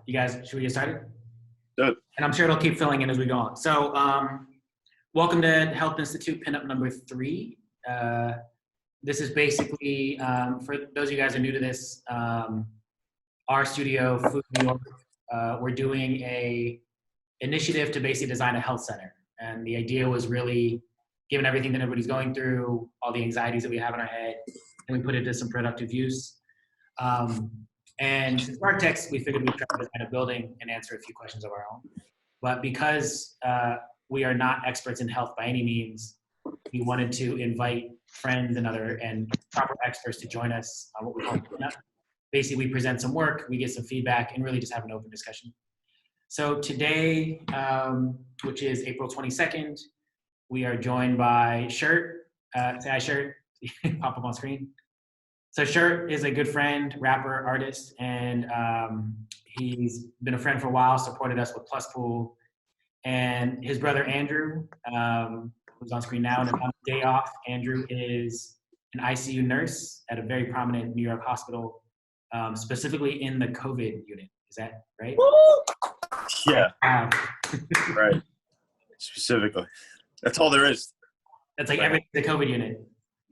You guys, should we get started? Good. And I'm sure it'll keep filling in as we go on. So, welcome to Health Institute Pinup number 3. This is basically, for those of you guys who are new to this, our studio, Food New York, we're doing a initiative to basically design a health center. And the idea was really, given everything that everybody's going through, all the anxieties that we have in our head, and we put it to some productive use. And since we're architects, we figured we'd try to design a building and answer a few questions of our own. But because we are not experts in health by any means, we wanted to invite friends and proper experts to join us on what we call Pinup. Basically, we present some work, we get some feedback, and really just have an open discussion. So today, which is April 22nd, we are joined by Shirt. Say hi, Shirt. Pop up on screen. So Shirt is a good friend, rapper, artist, and he's been a friend for a while, supported us with Plus Pool. And his brother, Andrew, who's on screen now, and on the day off, Andrew is an ICU nurse at a very prominent New York hospital, specifically in the COVID unit. Is that right? Yeah. Right. Specifically. That's all there is. That's like everything, the COVID unit.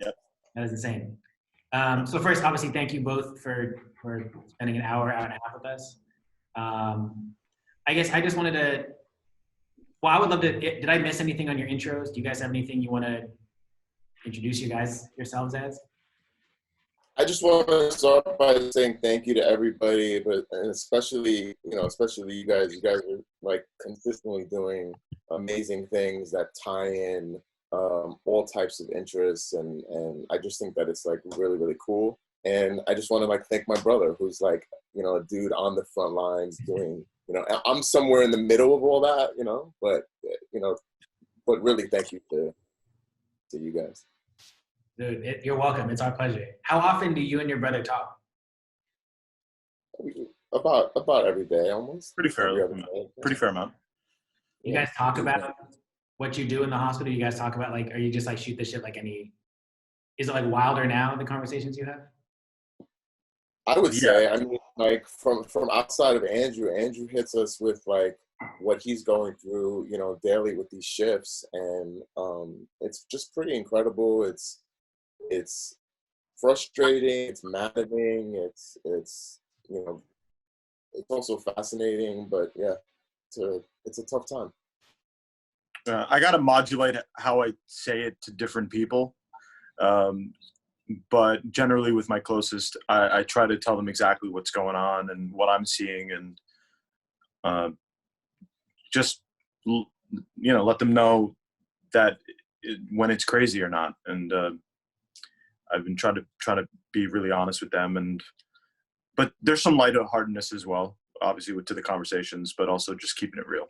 Yep. That is insane. So first, obviously, thank you both for spending an hour and a half with us. I guess I just wanted to, well, I would love to, did I miss anything on your intros? Do you guys have anything you want to introduce yourselves as? I just want to start by saying thank you to everybody, but and especially you guys. You guys are like consistently doing amazing things that tie in all types of interests, and I just think that it's like really, really cool. And I just want to like thank my brother, who's like, a dude on the front lines doing, I'm somewhere in the middle of all that, but really thank you to you guys. Dude, you're welcome. It's our pleasure. How often do you and your brother talk? About every day, almost. Pretty fair amount. You guys talk about what you do in the hospital? You guys talk about or you just like shoot the shit is it like wilder now, the conversations you have? I would say, I mean, like from outside of Andrew hits us with like what he's going through, daily with these shifts. And it's just pretty incredible. It's frustrating, it's maddening, it's also fascinating, but yeah, it's a tough time. I got to modulate how I say it to different people. But generally with my closest, I try to tell them exactly what's going on and what I'm seeing, and just, let them know that when it's crazy or not. And I've been trying to be really honest with them, but there's some lightheartedness as well, obviously to the conversations, but also just keeping it real.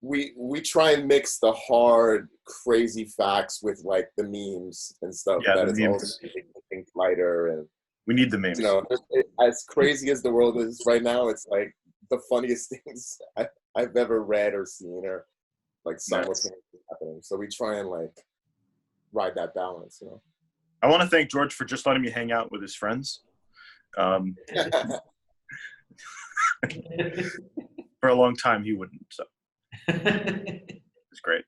We try and mix the hard, crazy facts with like the memes and stuff. Yeah, that is also making lighter, and we need the memes. As crazy as the world is right now, it's like the funniest things I've ever read or seen, or like simultaneously happening. So we try and like ride that balance. I want to thank George for just letting me hang out with his friends. For a long time, he wouldn't. So. It's great.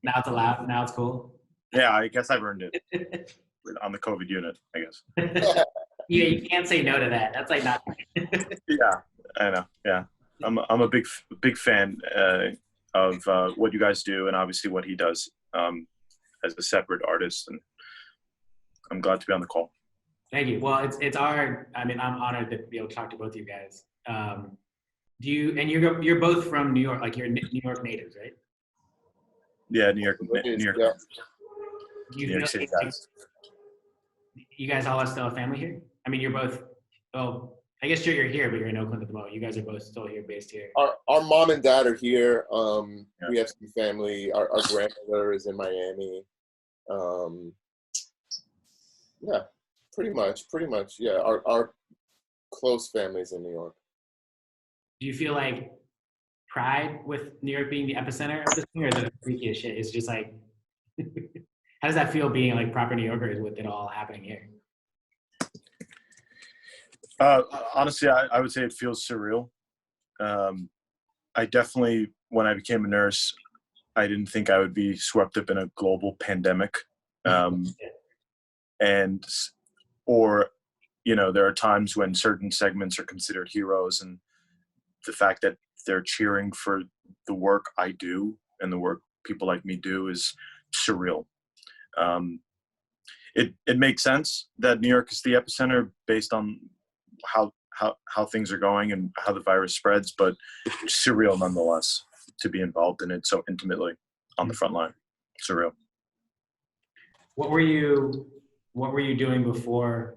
Now it's allowed. Now it's cool. Yeah, I guess I've earned it on the COVID unit, I guess. Yeah, you can't say no to that. That's like not. Yeah, I know. Yeah, I'm a big fan of what you guys do, and obviously what he does as a separate artist, and I'm glad to be on the call. Thank you. Well, I'm honored to be able to talk to both of you guys. You're both from New York, like you're New York natives, right? Yeah, New York. Yeah. New York City guys. You guys all still have family here? I mean, you're both. Oh, I guess you're here, but you're in Oakland at the moment. You guys are both still here, based here. Our mom and dad are here. We have some family. Our grandmother is in Miami. Yeah, pretty much. Yeah, our close families in New York. Do you feel like pride with New York being the epicenter of this thing, or is it freaky as shit? It's just like, how does that feel being like proper New Yorkers with it all happening here? Honestly, I would say it feels surreal. I definitely, when I became a nurse, I didn't think I would be swept up in a global pandemic. And, or, you know, there are times when certain segments are considered heroes, and the fact that they're cheering for the work I do and the work people like me do is surreal. It makes sense that New York is the epicenter based on how things are going and how the virus spreads, but surreal nonetheless to be involved in it so intimately on the front line. Surreal. What were you doing before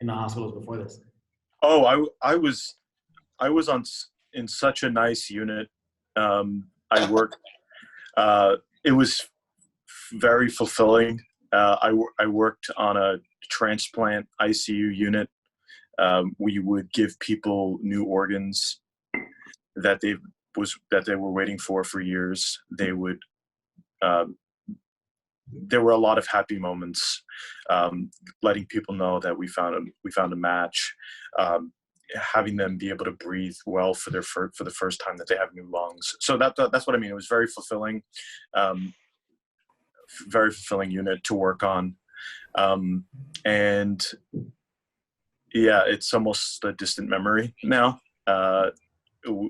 in the hospitals before this? Oh, I was in such a nice unit. I worked. It was very fulfilling. I worked on a transplant ICU unit. We would give people new organs that they were waiting for years. They would. There were a lot of happy moments, letting people know that we found a match, having them be able to breathe well for the first time that they have new lungs. So that's what I mean. It was very fulfilling, very fulfilling unit to work on, and yeah, it's almost a distant memory now.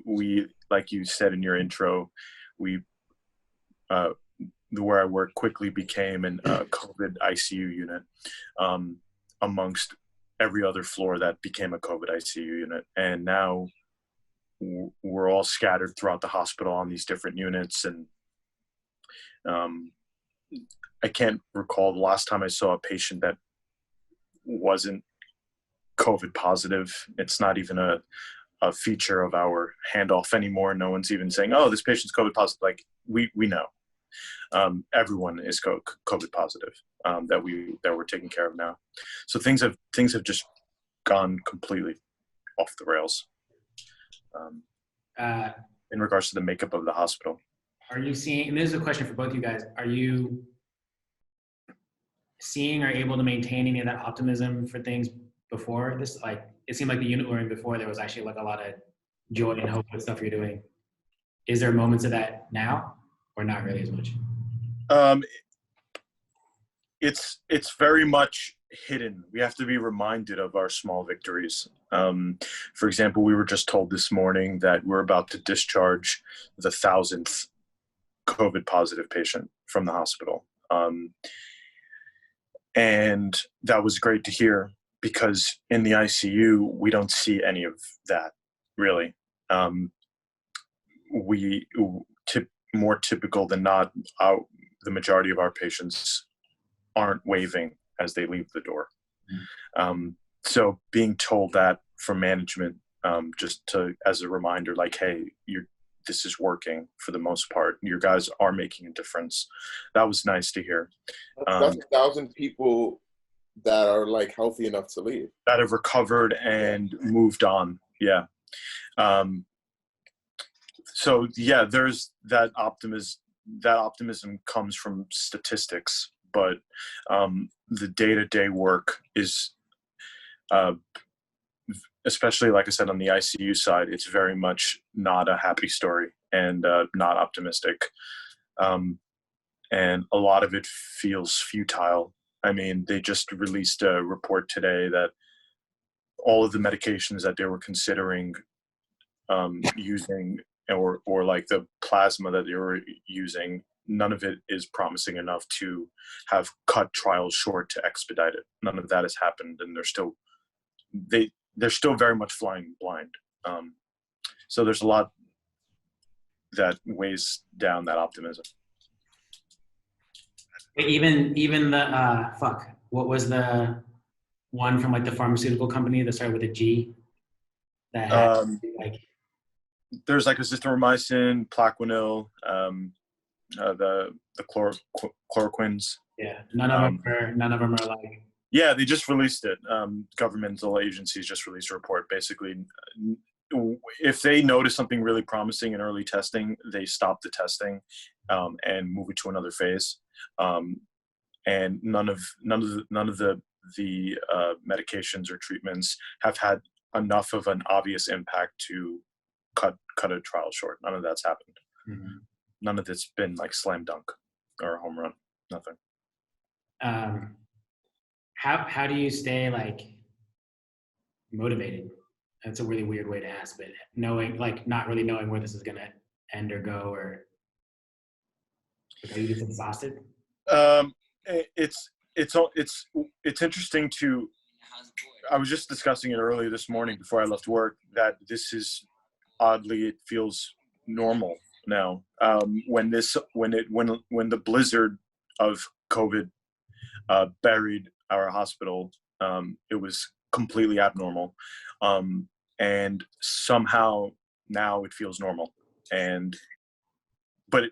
We, like you said in your intro, where I work quickly became an COVID ICU unit, amongst every other floor that became a COVID ICU unit. And now we're all scattered throughout the hospital on these different units. And I can't recall the last time I saw a patient that wasn't COVID positive. It's not even a feature of our handoff anymore. No one's even saying, oh, this patient's COVID positive. Like we know. Everyone is COVID positive, that we're taking care of now. So things have just gone completely off the rails, in regards to the makeup of the hospital. Are you seeing, and this is a question for both you guys, are you seeing or able to maintain any of that optimism for things before this? Like, it seemed like the unit we were in before, there was actually like a lot of joy and hope with stuff you're doing. Is there moments of that now, or not really as much? It's very much hidden. We have to be reminded of our small victories. For example, we were just told this morning that we're about to discharge the 1,000th COVID positive patient from the hospital. And that was great to hear, because in the ICU, we don't see any of that, really. More typical than not, the majority of our patients aren't waving as they leave the door. So being told that from management, as a reminder, like, hey, this is working for the most part. Your guys are making a difference. That was nice to hear. That's 1,000 people that are like healthy enough to leave, that have recovered and moved on. Yeah. So yeah, there's that optimism. That optimism comes from statistics, but the day-to-day work is, especially like I said on the ICU side, it's very much not a happy story and not optimistic, and a lot of it feels futile. I mean, they just released a report today that all of the medications that they were considering using, or like the plasma that they were using, none of it is promising enough to have cut trials short to expedite it. None of that has happened, and they're still very much flying blind. So there's a lot that weighs down that optimism. Even the what was the one from like the pharmaceutical company that started with a G? That had there's like azithromycin, Plaquenil, the chloroquines. Yeah, none of them are like. Yeah, they just released it. Governmental agencies just released a report. Basically, if they notice something really promising in early testing, they stop the testing and move it to another phase. And none of the medications or treatments have had enough of an obvious impact to cut a trial short. None of that's happened. Mhm. None of it's been like slam dunk or a home run. Nothing. How do you stay like motivated? That's a really weird way to ask, but not really knowing where this is gonna end or go, or like, are you just exhausted? It's interesting to. I was just discussing it earlier this morning before I left work that this is oddly it feels normal now. When the blizzard of COVID buried our hospital, it was completely abnormal, and somehow now it feels normal. But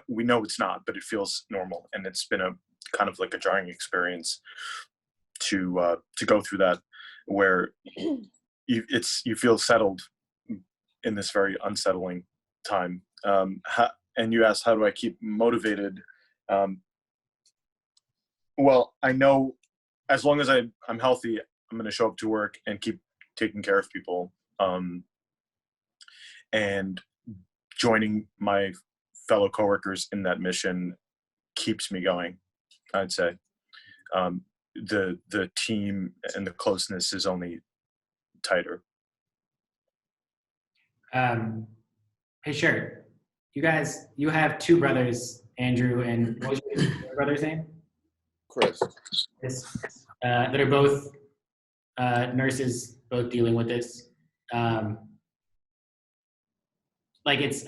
we know it's not, but it feels normal, and it's been a kind of like a jarring experience to go through that, where you feel settled in this very unsettling time. And you asked, how do I keep motivated? Well, I know as long as I'm healthy, I'm going to show up to work and keep taking care of people. And joining my fellow coworkers in that mission keeps me going, I'd say. The team and the closeness is only tighter. Hey, sure. You have two brothers, Andrew, and what was your brother's name? Chris. Yes. That are both nurses, both dealing with this. Like it's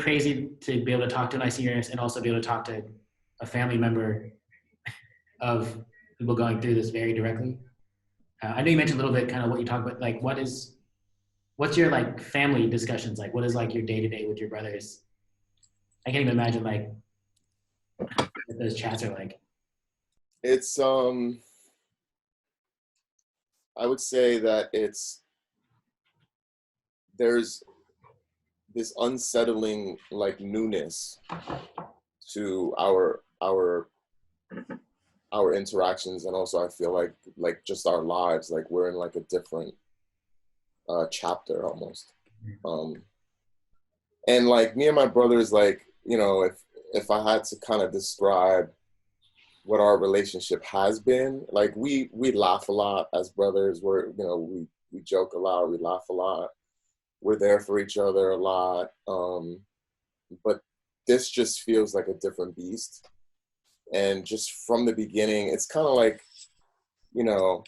crazy to be able to talk to an ICU nurse and also be able to talk to a family member of people going through this very directly. I know you mentioned a little bit kind of what you talk about, like what's your like family discussions like? What is like your day to day with your brothers? I can't even imagine like what those chats are like. It's I would say that there's this unsettling like newness to our interactions, and also I feel like just our lives, like we're in like a different chapter almost. And like me and my brothers, like, you know, if I had to kind of describe what our relationship has been, like we laugh a lot as brothers. We joke a lot, we laugh a lot, we're there for each other a lot. But this just feels like a different beast. And just from the beginning, it's kind of like, you know,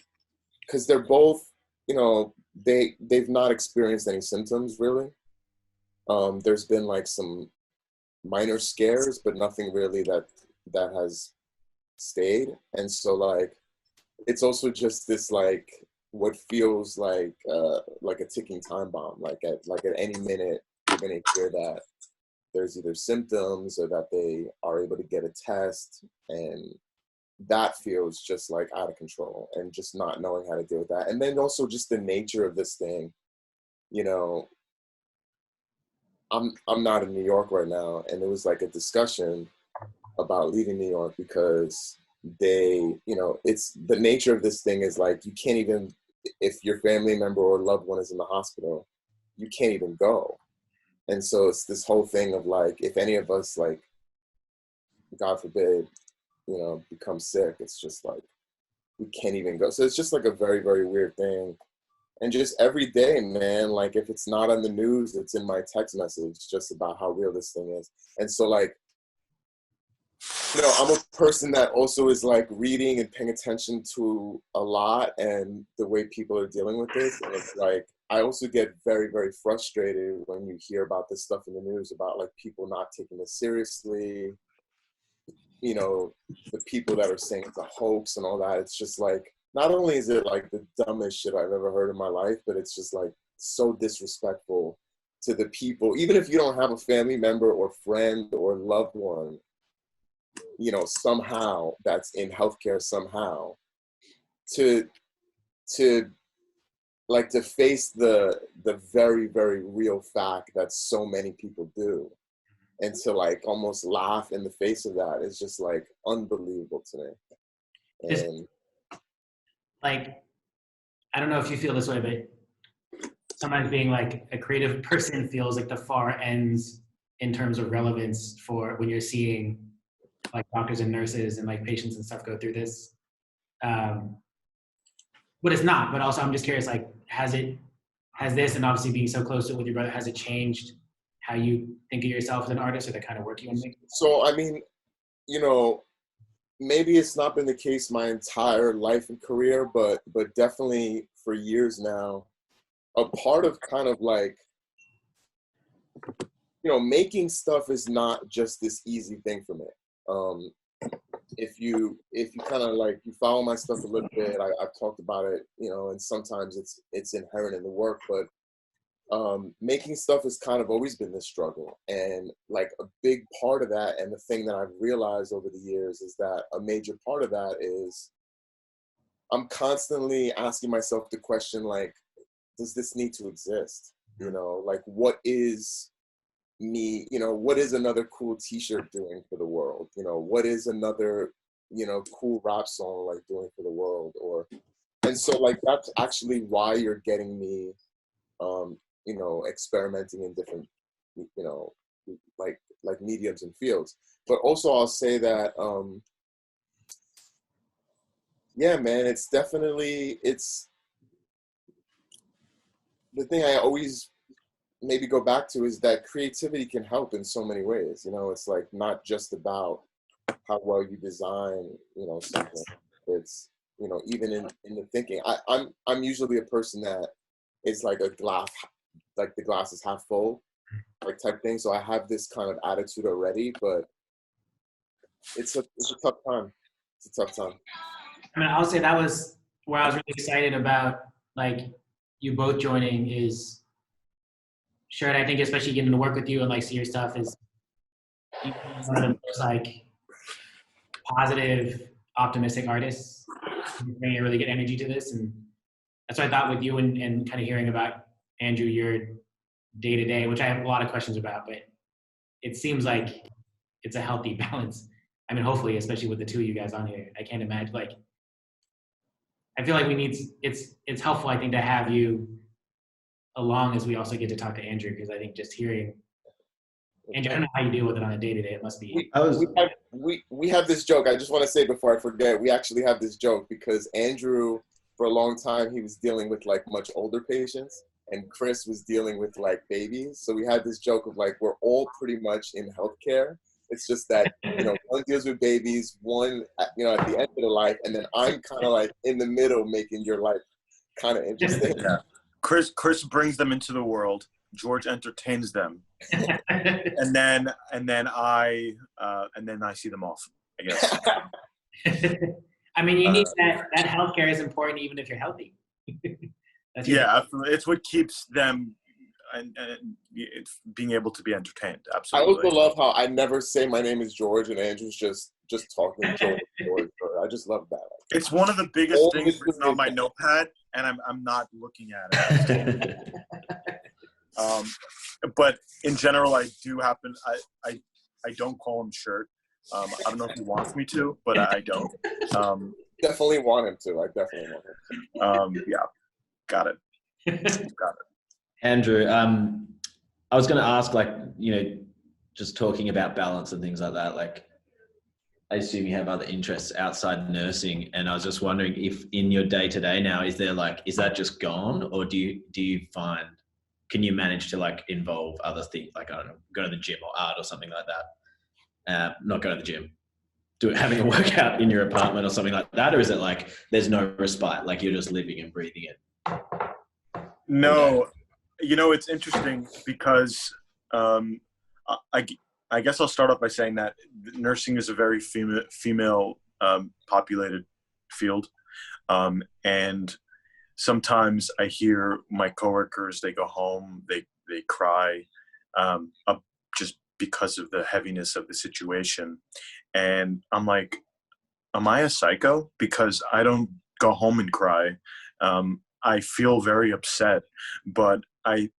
because they're both, you know, they've not experienced any symptoms really. There's been like some minor scares, but nothing really that has stayed. And so like, it's also just this like what feels like a ticking time bomb. Like at any minute, you're gonna hear that there's either symptoms or that they are able to get a test, and that feels just like out of control, and just not knowing how to deal with that. And then also just the nature of this thing, you know, I'm not in New York right now, and it was like a discussion about leaving New York because it's the nature of this thing is like you can't even, if your family member or loved one is in the hospital, you can't even go. And so it's this whole thing of like, if any of us, like, God forbid, you know, become sick, it's just like, we can't even go. So it's just like a very, very weird thing. And just every day, man, like if it's not on the news, it's in my text message just about how real this thing is. And so like, you know, I'm a person that also is like reading and paying attention to a lot and the way people are dealing with this. And it's like, I also get very, very frustrated when you hear about this stuff in the news about like people not taking this seriously, you know, the people that are saying it's a hoax and all that. It's just like, not only is it like the dumbest shit I've ever heard in my life, but it's just like so disrespectful to the people, even if you don't have a family member or friend or loved one, you know, somehow that's in healthcare somehow, to like to face the very, very real fact that so many people do, and to like almost laugh in the face of that is just like unbelievable to me. Just And like, I don't know if you feel this way, but sometimes being like a creative person feels like the far ends in terms of relevance for when you're seeing like doctors and nurses and like patients and stuff go through this. But it's not. But also, I'm just curious, like, has this, and obviously being so close to it with your brother, has it changed how you think of yourself as an artist or the kind of work you want to make? So, I mean, you know, maybe it's not been the case my entire life and career, but definitely for years now, a part of kind of like, you know, making stuff is not just this easy thing for me. If you kind of like, you follow my stuff a little bit, I've talked about it, you know, and sometimes it's inherent in the work, but making stuff has kind of always been this struggle. And like a big part of that, and the thing that I've realized over the years, is that a major part of that is I'm constantly asking myself the question, like, does this need to exist? You know, like, what is me, you know, what is another cool t-shirt doing for the world? You know, what is another, you know, cool rap song like doing for the world? And so like, that's actually why you're getting me, you know, experimenting in different, you know, like mediums and fields. But also I'll say that, yeah, man, it's definitely, it's the thing I always maybe go back to, is that creativity can help in so many ways. You know, it's like not just about how well you design, you know, something. It's, you know, even in the thinking. I'm usually a person that is like a glass, like the glass is half full, like type thing. So I have this kind of attitude already, but it's a tough time. It's a tough time. I mean, I'll say that was where I was really excited about, like, you both joining is, sure, and I think especially getting to work with you and like see your stuff is one of the most like positive, optimistic artists. You bring a really good energy to this, and that's what I thought with you and kind of hearing about Andrew, your day to day, which I have a lot of questions about, but it seems like it's a healthy balance. I mean, hopefully, especially with the two of you guys on here, I can't imagine, like, I feel like we need, it's helpful, I think, to have you along as we also get to talk to Andrew, because I think just hearing Andrew, I don't know how you deal with it on a day to day. It must be. We have this joke. I just want to say before I forget, we actually have this joke because Andrew, for a long time, he was dealing with like much older patients, and Chris was dealing with like babies. So we had this joke of like, we're all pretty much in healthcare. It's just that, you know, one deals with babies, one, you know, at the end of the life, and then I'm kind of like in the middle, making your life kind of interesting. Yeah. Chris brings them into the world. George entertains them, and then I see them off, I guess. I mean, you need that healthcare is important even if you're healthy. Yeah, it's what keeps them and it's being able to be entertained. Absolutely. I also love how I never say my name is George and Andrew's just talking George. I just love that. It's one of the biggest things written on my notepad, and I'm not looking at it. But in general, I do happen. I don't call him Shirt. I don't know if he wants me to, but I don't. Definitely want him to. I definitely want him to. Yeah, got it. Got it. Andrew, I was going to ask, like, you know, just talking about balance and things like that, like, I assume you have other interests outside nursing, and I was just wondering if in your day-to-day now, is that just gone, or do you find, can you manage to like involve other things, like, I don't know, go to the gym or art or something like that? Not go to the gym, having a workout in your apartment or something like that, or is it like there's no respite, like you're just living and breathing it? No, you know, it's interesting because I guess I'll start off by saying that nursing is a very female populated field, and sometimes I hear my coworkers, they go home, they cry, just because of the heaviness of the situation, and I'm like, am I a psycho? Because I don't go home and cry. I feel very upset, but I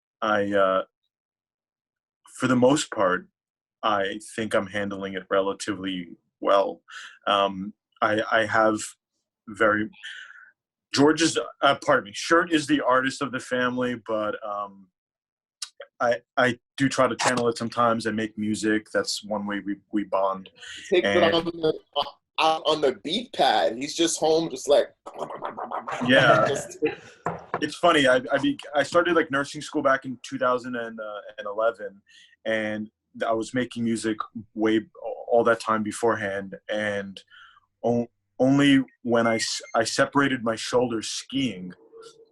for the most part, I think I'm handling it relatively well. I have George is, pardon me, Shirt is the artist of the family, but I do try to channel it sometimes and make music. That's one way we bond. Takes it And on the beat pad. He's just home, just like. yeah, Just- it's funny. I started like nursing school back in 2011, and I was making music all that time beforehand, and only when I separated my shoulders skiing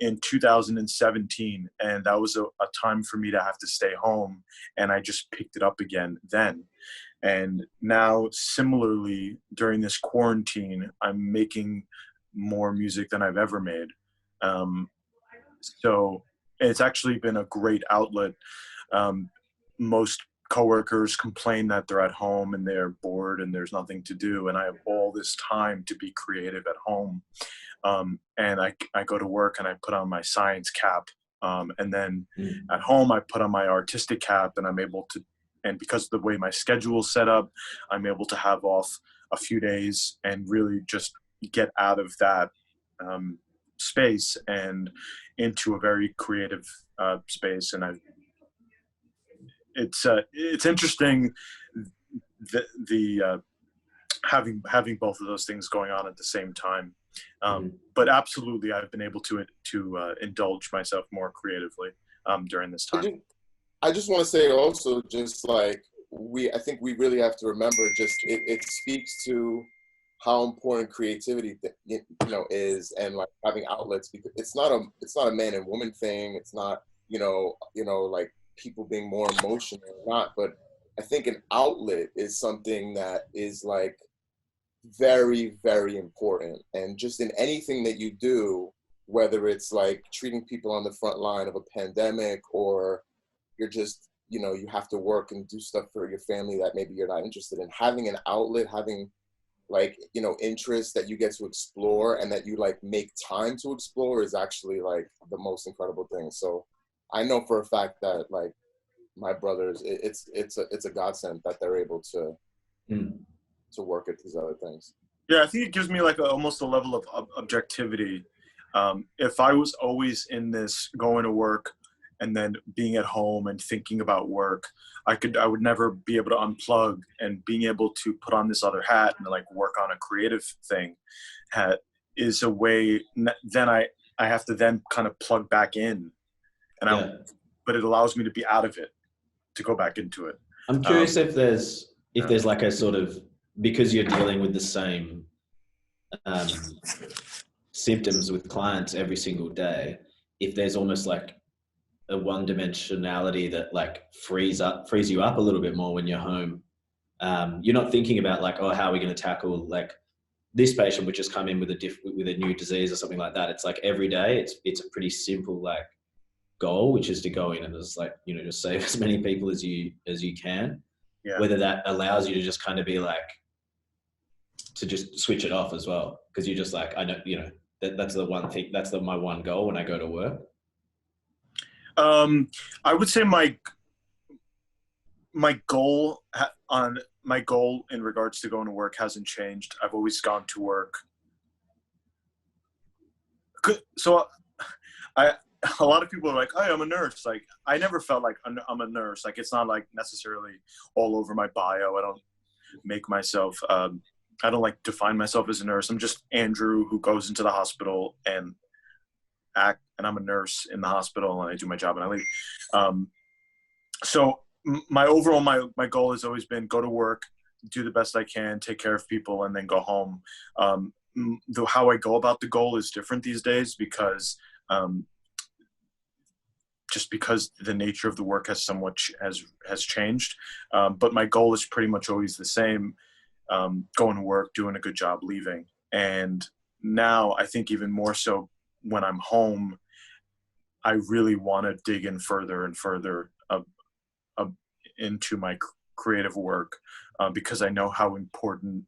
in 2017, and that was a time for me to have to stay home, and I just picked it up again then. And now, similarly, during this quarantine, I'm making more music than I've ever made. So it's actually been a great outlet. Most coworkers complain that they're at home and they're bored and there's nothing to do, and I have all this time to be creative at home. And I go to work and I put on my science cap, and then at home I put on my artistic cap, and I'm able to, and because of the way my schedule's set up, I'm able to have off a few days and really just get out of that space and into a very creative space. And it's interesting the having both of those things going on at the same time. But absolutely, I've been able to indulge myself more creatively during this time. I just want to say also, just like I think we really have to remember, just it speaks to how important creativity is, and like having outlets, because it's not a man and woman thing. It's not like people being more emotional or not, but I think an outlet is something that is like very, very important. And just in anything that you do, whether it's like treating people on the front line of a pandemic, or you're just, you have to work and do stuff for your family that maybe you're not interested in, having an outlet, having like, interests that you get to explore and that you like make time to explore is actually like the most incredible thing. So I know for a fact that like my brothers, it's a godsend that they're able to work at these other things. Yeah, I think it gives me like almost a level of objectivity. If I was always in this going to work and then being at home and thinking about work, I would never be able to unplug, and being able to put on this other hat and like work on a creative thing is a way. Then I have to then kind of plug back in, and but it allows me to be out of it, to go back into it. I'm curious if there's like a sort of, because you're dealing with the same symptoms with clients every single day, if there's almost like a one-dimensionality that like frees you up a little bit more when you're home. You're not thinking about like, oh, how are we going to tackle like this patient which has come in with a new disease or something like that. It's like every day it's a pretty simple like goal, which is to go in and just like, just save as many people as you can. Yeah. Whether that allows you to just kind of be like, to just switch it off as well, because you're just like, I know, that's the one thing, that's my one goal when I go to work. I would say my goal in regards to going to work hasn't changed. I've always gone to work. So a lot of people are like, "Hey, I'm a nurse." Like, I never felt like I'm a nurse. Like, it's not like necessarily all over my bio. I don't make myself, I don't like define myself as a nurse. I'm just Andrew who goes into the hospital and act, and I'm a nurse in the hospital, and I do my job and I leave. So my goal has always been go to work, do the best I can, take care of people, and then go home. How I go about the goal is different these days because just because the nature of the work has changed. But my goal is pretty much always the same. Going to work, doing a good job, leaving. And now I think even more so when I'm home, I really want to dig in further and further into my creative work because I know how important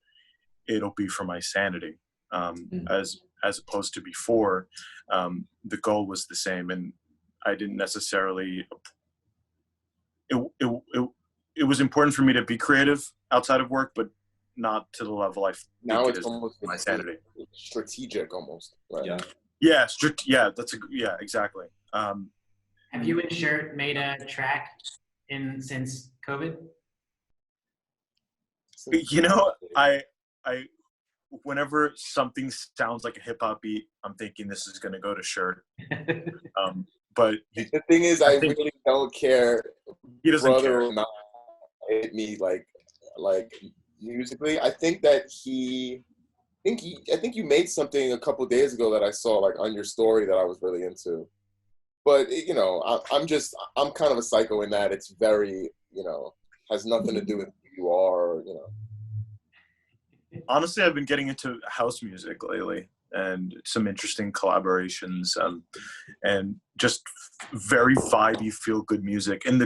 it'll be for my sanity. As opposed to before, the goal was the same, and I didn't necessarily. It was important for me to be creative outside of work, but not to the level I now think it's it is almost my sanity. strategic almost. Right? Yeah, yeah, exactly. Have you and Shirt made a track since COVID? You know, I whenever something sounds like a hip hop beat, I'm thinking this is gonna go to Shirt. But The thing is, I think really don't care, he doesn't brother care. or not, hit me like musically. I think that I think you made something a couple days ago that I saw like on your story that I was really into. But you know, I'm kind of a psycho in that it's very, you know, has nothing to do with who you are, you know. Honestly, I've been getting into house music lately, and some interesting collaborations, and just very vibey, feel good music. And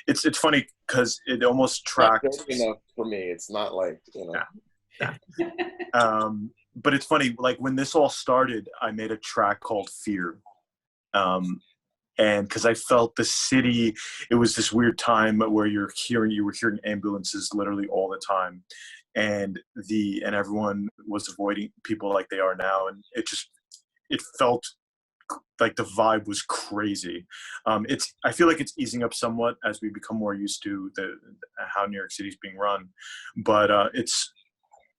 it's funny because it almost Not tracked. good enough for me. It's not like, you know. But it's funny, like when this all started, I made a track called Fear. And because I felt the city, it was this weird time where you were hearing ambulances literally all the time, and everyone was avoiding people like they are now, and it felt like the vibe was crazy. I feel like it's easing up somewhat as we become more used to how New York City is being run, but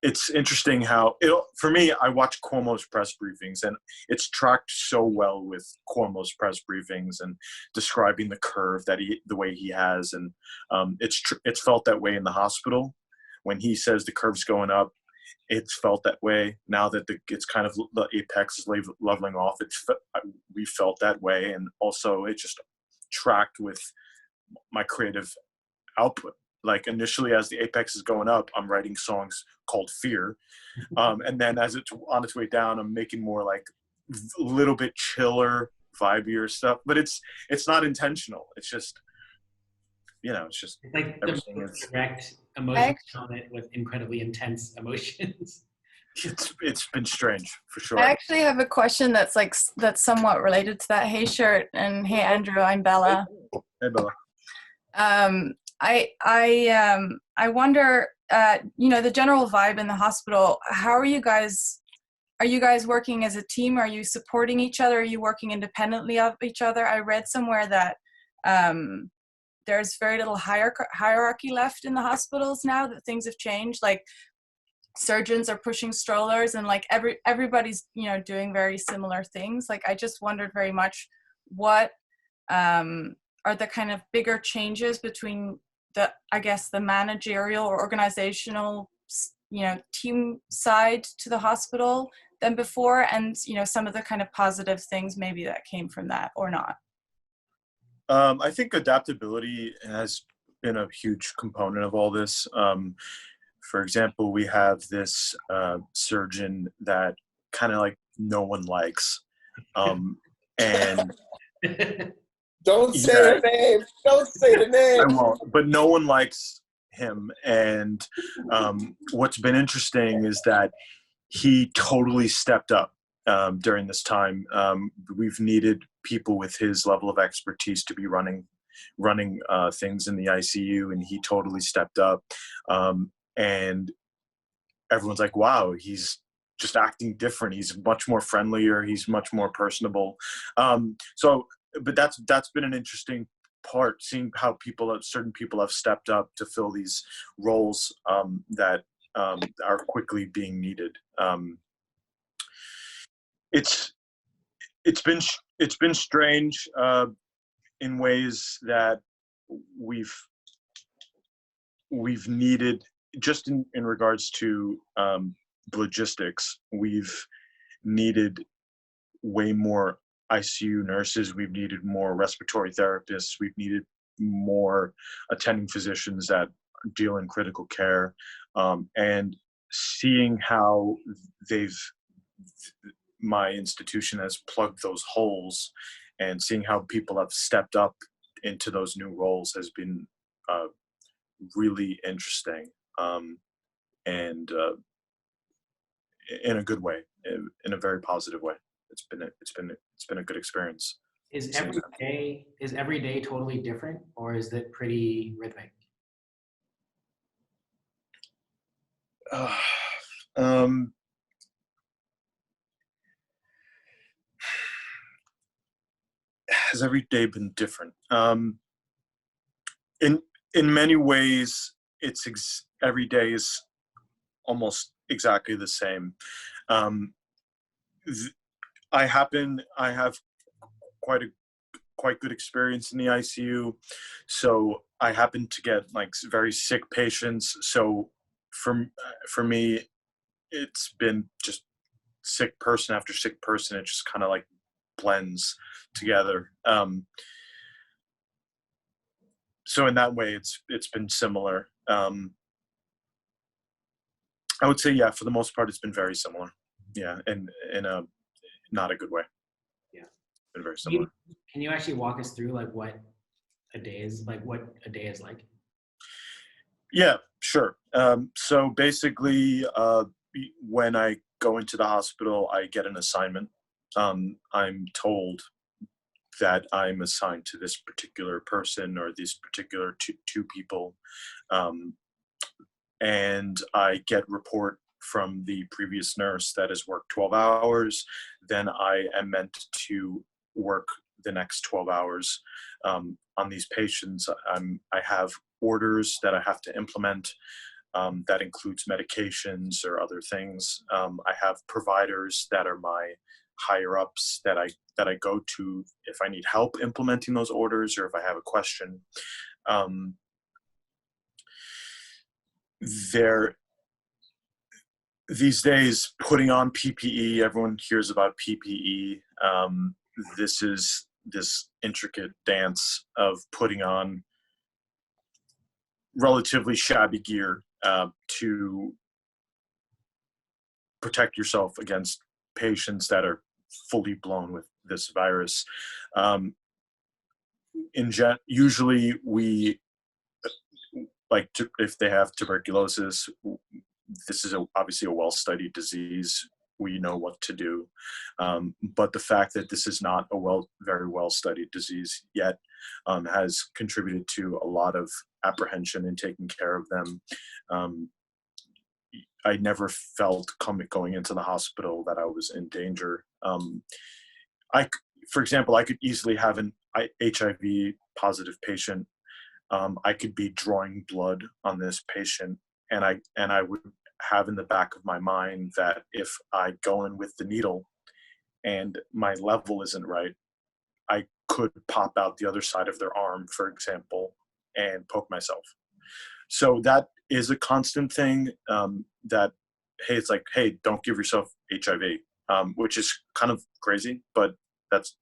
it's interesting how for me, I watch Cuomo's press briefings, and it's tracked so well with Cuomo's press briefings and describing the curve the way he has. And it's felt that way in the hospital when he says the curve's going up. It's felt that way now that it's kind of the apex is leveling off. We felt that way. And also it just tracked with my creative output. Like initially, as the apex is going up, I'm writing songs called Fear, and then as it's on its way down, I'm making more like a little bit chiller, vibier stuff. But it's not intentional. It's just, you know, it's just It's like the everything is. direct emotion on it with incredibly intense emotions. It's been strange for sure. I actually have a question that's somewhat related to that. Hey, Shirt, and hey, Andrew. I'm Bella. Hey, Bella. I wonder, you know, the general vibe in the hospital. How are you guys? Are you guys working as a team? Are you supporting each other? Are you working independently of each other? I read somewhere that there's very little hierarchy left in the hospitals now. That things have changed. Like surgeons are pushing strollers, and like everybody's, you know, doing very similar things. Like I just wondered very much what are the kind of bigger changes between the managerial or organizational, you know, team side to the hospital than before, and, you know, some of the kind of positive things maybe that came from that or not. I think adaptability has been a huge component of all this. For example, we have this surgeon that kind of like no one likes, and Don't say the name. Don't say the name. I won't. But no one likes him. And what's been interesting is that he totally stepped up during this time. We've needed people with his level of expertise to be running things in the ICU, and he totally stepped up. And everyone's like, wow, he's just acting different. He's much more friendlier. He's much more personable. But that's been an interesting part, seeing how certain people have stepped up to fill these roles that are quickly being needed. It's been strange in ways that we've needed, just in regards to logistics. We've needed way more ICU nurses. We've needed more respiratory therapists. We've needed more attending physicians that deal in critical care. And seeing how my institution has plugged those holes, and seeing how people have stepped up into those new roles has been really interesting, and in a good way, in a very positive way. It's been a good experience. Is every day totally different, or is it pretty rhythmic? has every day been different? In many ways, every day is almost exactly the same. Um, I have quite good experience in the ICU, so I happen to get like very sick patients. So for me, it's been just sick person after sick person. It just kind of like blends together. So in that way, it's been similar. I would say, yeah, for the most part, it's been very similar. Yeah, and in a not a good way. Yeah, been very similar. Can you actually walk us through like what a day is like? Yeah, sure. So basically, when I go into the hospital, I get an assignment. I'm told that I'm assigned to this particular person or these particular two people. And I get report from the previous nurse that has worked 12 hours. Then I am meant to work the next 12 hours on these patients. I have orders that I have to implement. That includes medications or other things. I have providers that are my higher ups that I go to if I need help implementing those orders or if I have a question. These days, putting on PPE, everyone hears about PPE. This is this intricate dance of putting on relatively shabby gear to protect yourself against patients that are fully blown with this virus. Usually we, if they have tuberculosis, this is obviously a well-studied disease. We know what to do. But the fact that this is not a very well-studied disease yet has contributed to a lot of apprehension in taking care of them. I never felt going into the hospital that I was in danger. For example, I could easily have an HIV positive patient. I could be drawing blood on this patient, and I would have in the back of my mind that if I go in with the needle and my level isn't right, I could pop out the other side of their arm, for example, and poke myself. So that is a constant thing that, hey, it's like, hey, don't give yourself HIV, which is kind of crazy, but just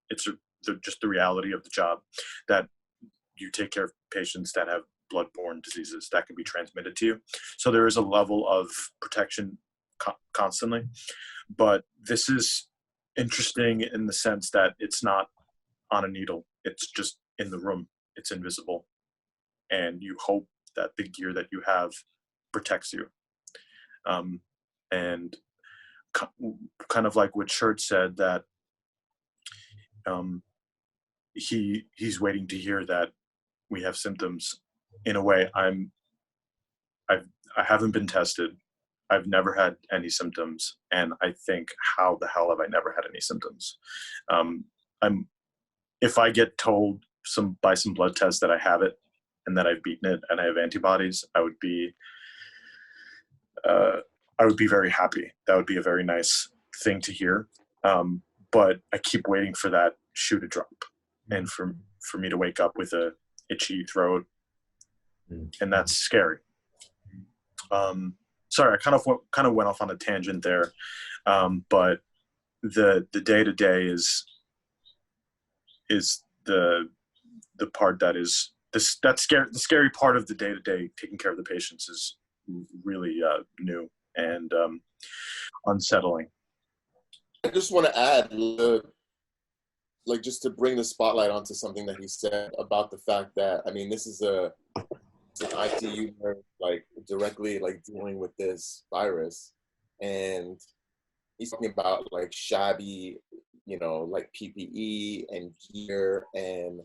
the reality of the job, that you take care of patients that have bloodborne diseases that can be transmitted to you. So there is a level of protection constantly, but this is interesting in the sense that it's not on a needle. It's just in the room. It's invisible. And you hope that the gear that you have protects you. And kind of like what Shirt said, that he's waiting to hear that we have symptoms. In a way, I haven't been tested. I've never had any symptoms, and I think, how the hell have I never had any symptoms? If I get told by some blood tests that I have it and that I've beaten it and I have antibodies, I would be very happy. That would be a very nice thing to hear. But I keep waiting for that shoe to drop, and for me to wake up with a itchy throat, and that's scary. Sorry, I kind of went off on a tangent there, but the day-to-day is the part that is the scary part of the day-to-day. Taking care of the patients is really new and unsettling. I just want to add, just to bring the spotlight onto something that he said about the fact that, I mean, this is an ICU nurse, directly dealing with this virus, and he's talking about shabby, PPE and gear, and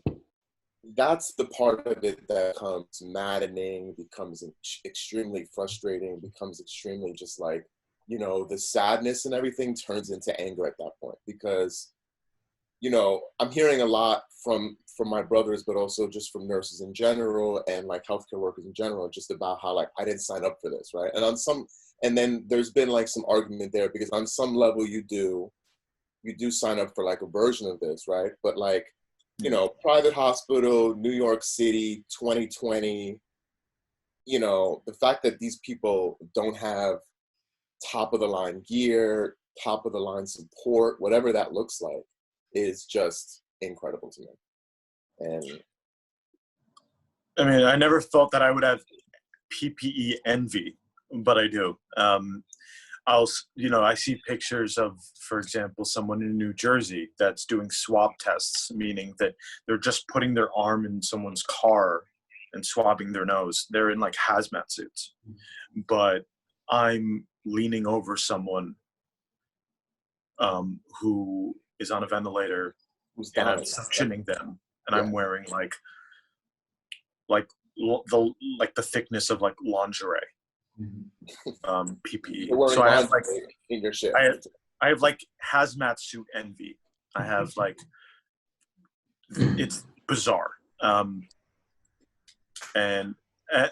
that's the part of it that becomes maddening, becomes extremely frustrating, becomes extremely just the sadness and everything turns into anger at that point, because you know, I'm hearing a lot from my brothers, but also just from nurses in general and like healthcare workers in general, just about how like I didn't sign up for this, right? And then there's been like some argument there because on some level you do sign up for like a version of this, right? But like, you know, private hospital, New York City, 2020, you know, the fact that these people don't have top of the line gear, top of the line support, whatever that looks like, is just incredible to me. And I mean, I never thought that I would have PPE envy, but I do. I see pictures of, for example, someone in New Jersey that's doing swab tests, meaning that they're just putting their arm in someone's car and swabbing their nose. They're in like hazmat suits. But I'm leaning over someone who is on a ventilator and I'm suctioning them, and I'm wearing like the thickness of like lingerie. PPE. So I have like in your shit. I have like hazmat suit envy. I have like it's bizarre. And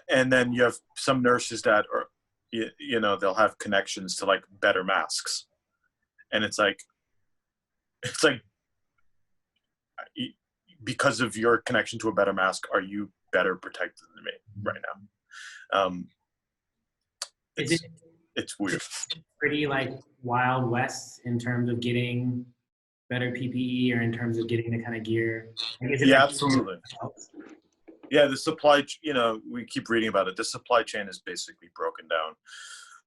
then you have some nurses that are you know, they'll have connections to like better masks, and it's like because of your connection to a better mask, are you better protected than me right now? It's weird. Pretty like Wild West in terms of getting better PPE or in terms of getting the kind of gear. Yeah, absolutely. Yeah, the supply, you know, we keep reading about it. The supply chain is basically broken down.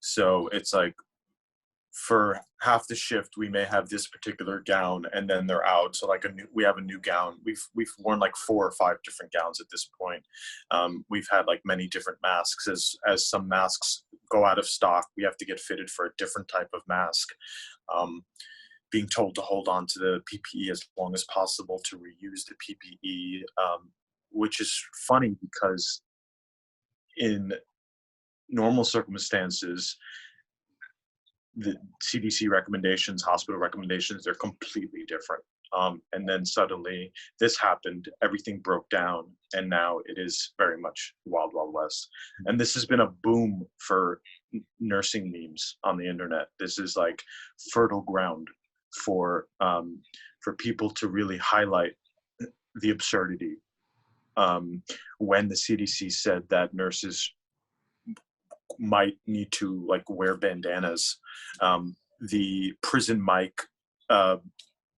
So it's like for half the shift, we may have this particular gown and then they're out. So like we have a new gown. We've worn like 4 or 5 different gowns at this point. We've had like many different masks. As some masks go out of stock, we have to get fitted for a different type of mask. Being told to hold on to the PPE as long as possible to reuse the PPE, which is funny because in normal circumstances, the CDC recommendations, hospital recommendations, they're completely different. And then suddenly this happened, everything broke down, and now it is very much Wild Wild West. And this has been a boom for nursing memes on the internet. This is like fertile ground for people to really highlight the absurdity. When the CDC said that nurses might need to like wear bandanas, the prison Mike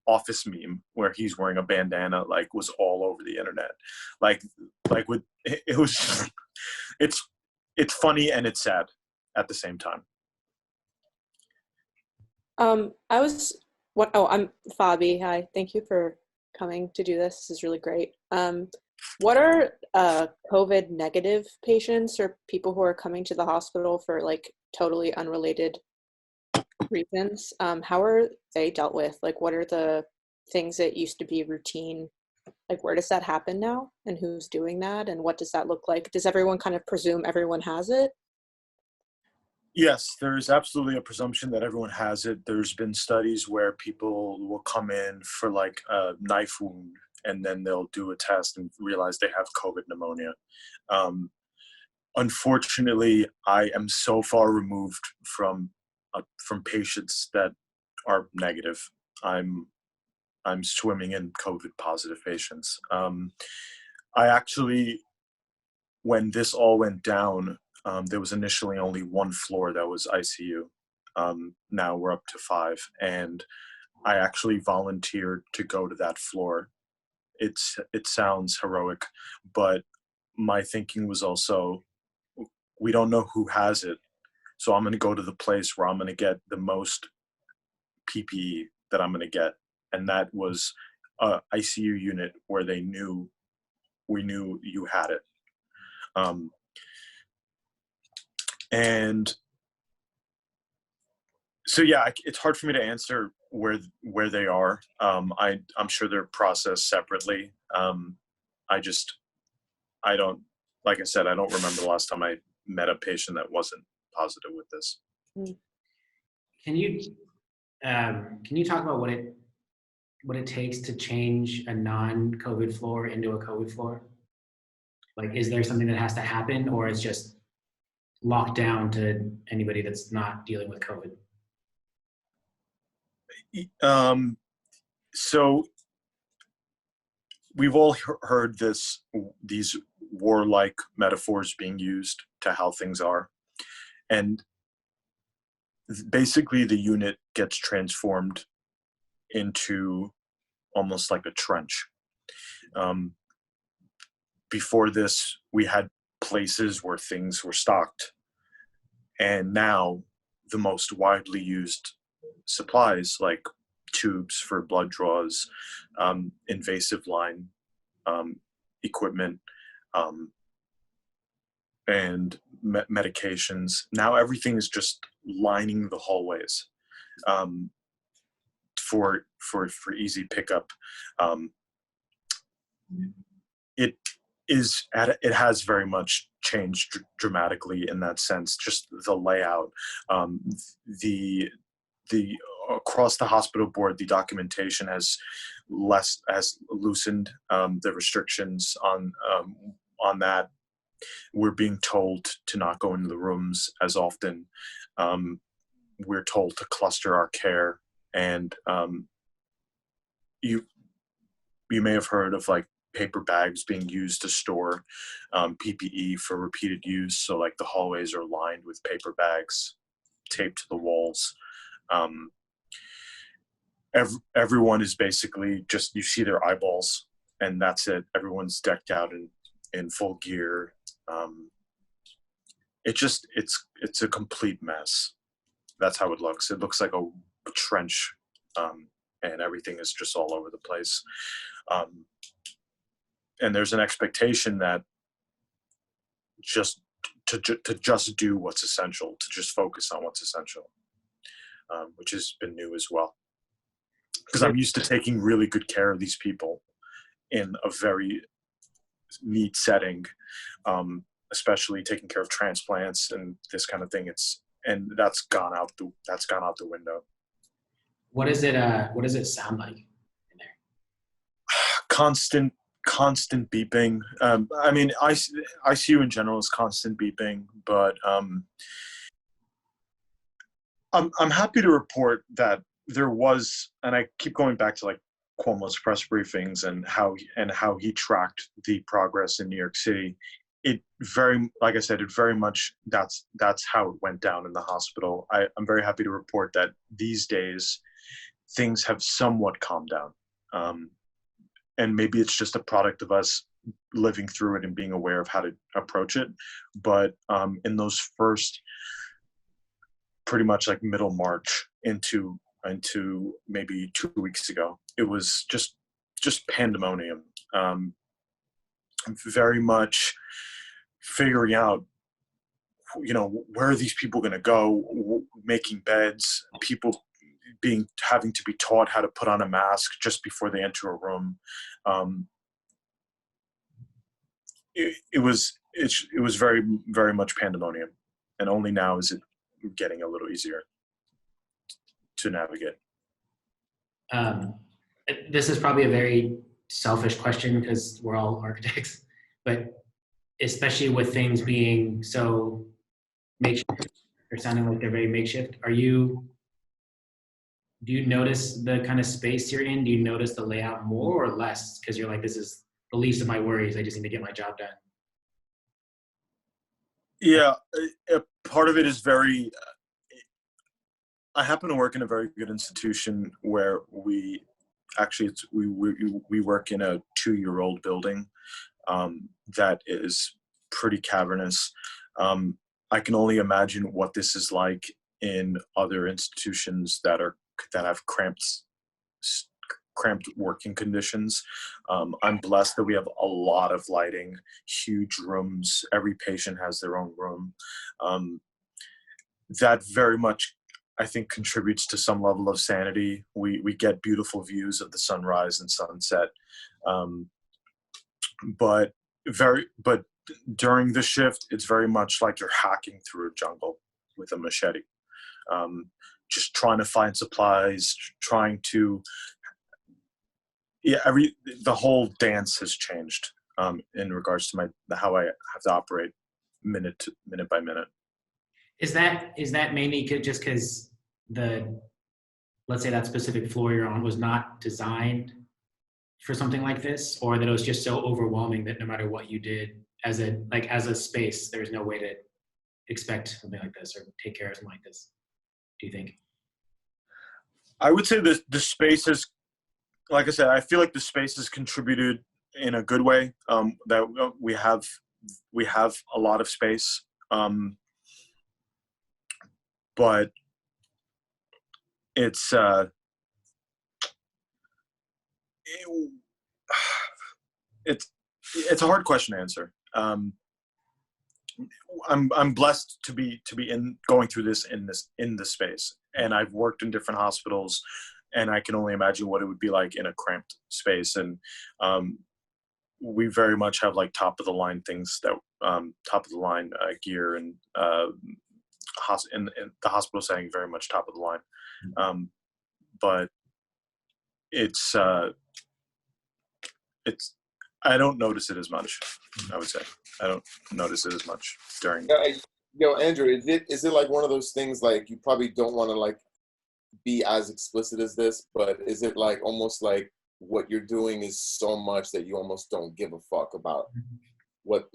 office meme where he's wearing a bandana like was all over the internet. Like with it was it's funny and it's sad at the same time. I'm Fabi. Hi, thank you for coming to do this. This is really great. What are COVID negative patients or people who are coming to the hospital for like totally unrelated reasons? How are they dealt with? Like, what are the things that used to be routine? Like, where does that happen now? And who's doing that? And what does that look like? Does everyone kind of presume everyone has it? Yes, there's absolutely a presumption that everyone has it. There's been studies where people will come in for like a knife wound, and then they'll do a test and realize they have COVID pneumonia. Unfortunately, I am so far removed from patients that are negative. I'm swimming in COVID positive patients. I actually, when this all went down, there was initially only 1 floor that was ICU. Now we're up to 5, and I actually volunteered to go to that floor. It sounds heroic, but my thinking was also, we don't know who has it, so I'm going to go to the place where I'm going to get the most PPE that I'm going to get, and that was a ICU unit where we knew you had it. And so yeah, it's hard for me to answer where they are. I'm sure they're processed separately. I don't, like I said, I don't remember the last time I met a patient that wasn't positive with this. Can you talk about what it what it takes to change a non-COVID floor into a COVID floor? Like, is there something that has to happen, or it's just locked down to anybody that's not dealing with COVID? So we've all heard these warlike metaphors being used to how things are. And basically the unit gets transformed into almost like a trench. Before this, we had places where things were stocked. And now the most widely used supplies like tubes for blood draws, invasive line equipment, and medications. Now everything is just lining the hallways for easy pickup. It has very much changed dramatically in that sense. Just the layout, the across the hospital board, the documentation has loosened the restrictions on that. We're being told to not go into the rooms as often. We're told to cluster our care, and you may have heard of like paper bags being used to store PPE for repeated use. So like the hallways are lined with paper bags taped to the walls. Everyone is basically just, you see their eyeballs and that's it. Everyone's decked out in full gear. It's a complete mess. That's how it looks. It looks like a trench, and everything is just all over the place. And there's an expectation that just to just do what's essential, to just focus on what's essential, which has been new as well. Because I'm used to taking really good care of these people in a very neat setting, especially taking care of transplants and this kind of thing. And that's gone out the window. What does it sound like in there? Constant beeping. I mean, ICU in general is constant beeping, but I'm happy to report that there was, and I keep going back to like Cuomo's press briefings and how he tracked the progress in New York City. Like I said, it very much, that's how it went down in the hospital. I'm very happy to report that these days things have somewhat calmed down. And maybe it's just a product of us living through it and being aware of how to approach it. But in those first, pretty much like middle March into maybe 2 weeks ago, it was just pandemonium. Very much figuring out, where are these people going to go, making beds, people having to be taught how to put on a mask just before they enter a room. It was very, very much pandemonium, and only now is it getting a little easier to navigate. This is probably a very selfish question because we're all architects, but especially with things being so makeshift or sounding like they're very makeshift, do you notice the kind of space you're in? Do you notice the layout more or less? Because you're like, this is the least of my worries. I just need to get my job done. Yeah, part of it is I happen to work in a very good institution where we work in a 2-year-old building that is pretty cavernous. I can only imagine what this is like in other institutions that have cramped working conditions. I'm blessed that we have a lot of lighting, huge rooms. Every patient has their own room. That very much, I think, contributes to some level of sanity. We get beautiful views of the sunrise and sunset. But during the shift, it's very much like you're hacking through a jungle with a machete. Just trying to find supplies, trying to yeah, the whole dance has changed in regards to how I have to operate minute by minute. Is that mainly just because let's say that specific floor you're on was not designed for something like this, or that it was just so overwhelming that no matter what you did as a space, there's no way to expect something like this or take care of something like this? Do you think? I would say the space has, like I said, I feel like the space has contributed in a good way. That we have a lot of space, but it's it's a hard question to answer. I'm blessed to be going through this in this space, and I've worked in different hospitals, and I can only imagine what it would be like in a cramped space. And we very much have like top of the line things that top of the line gear, and in the hospital setting very much top of the line. But it's I don't notice it as much. I would say I don't notice it as much during. Andrew, is it like one of those things, like you probably don't want to like be as explicit as this, but is it like almost like what you're doing is so much that you almost don't give a fuck about what,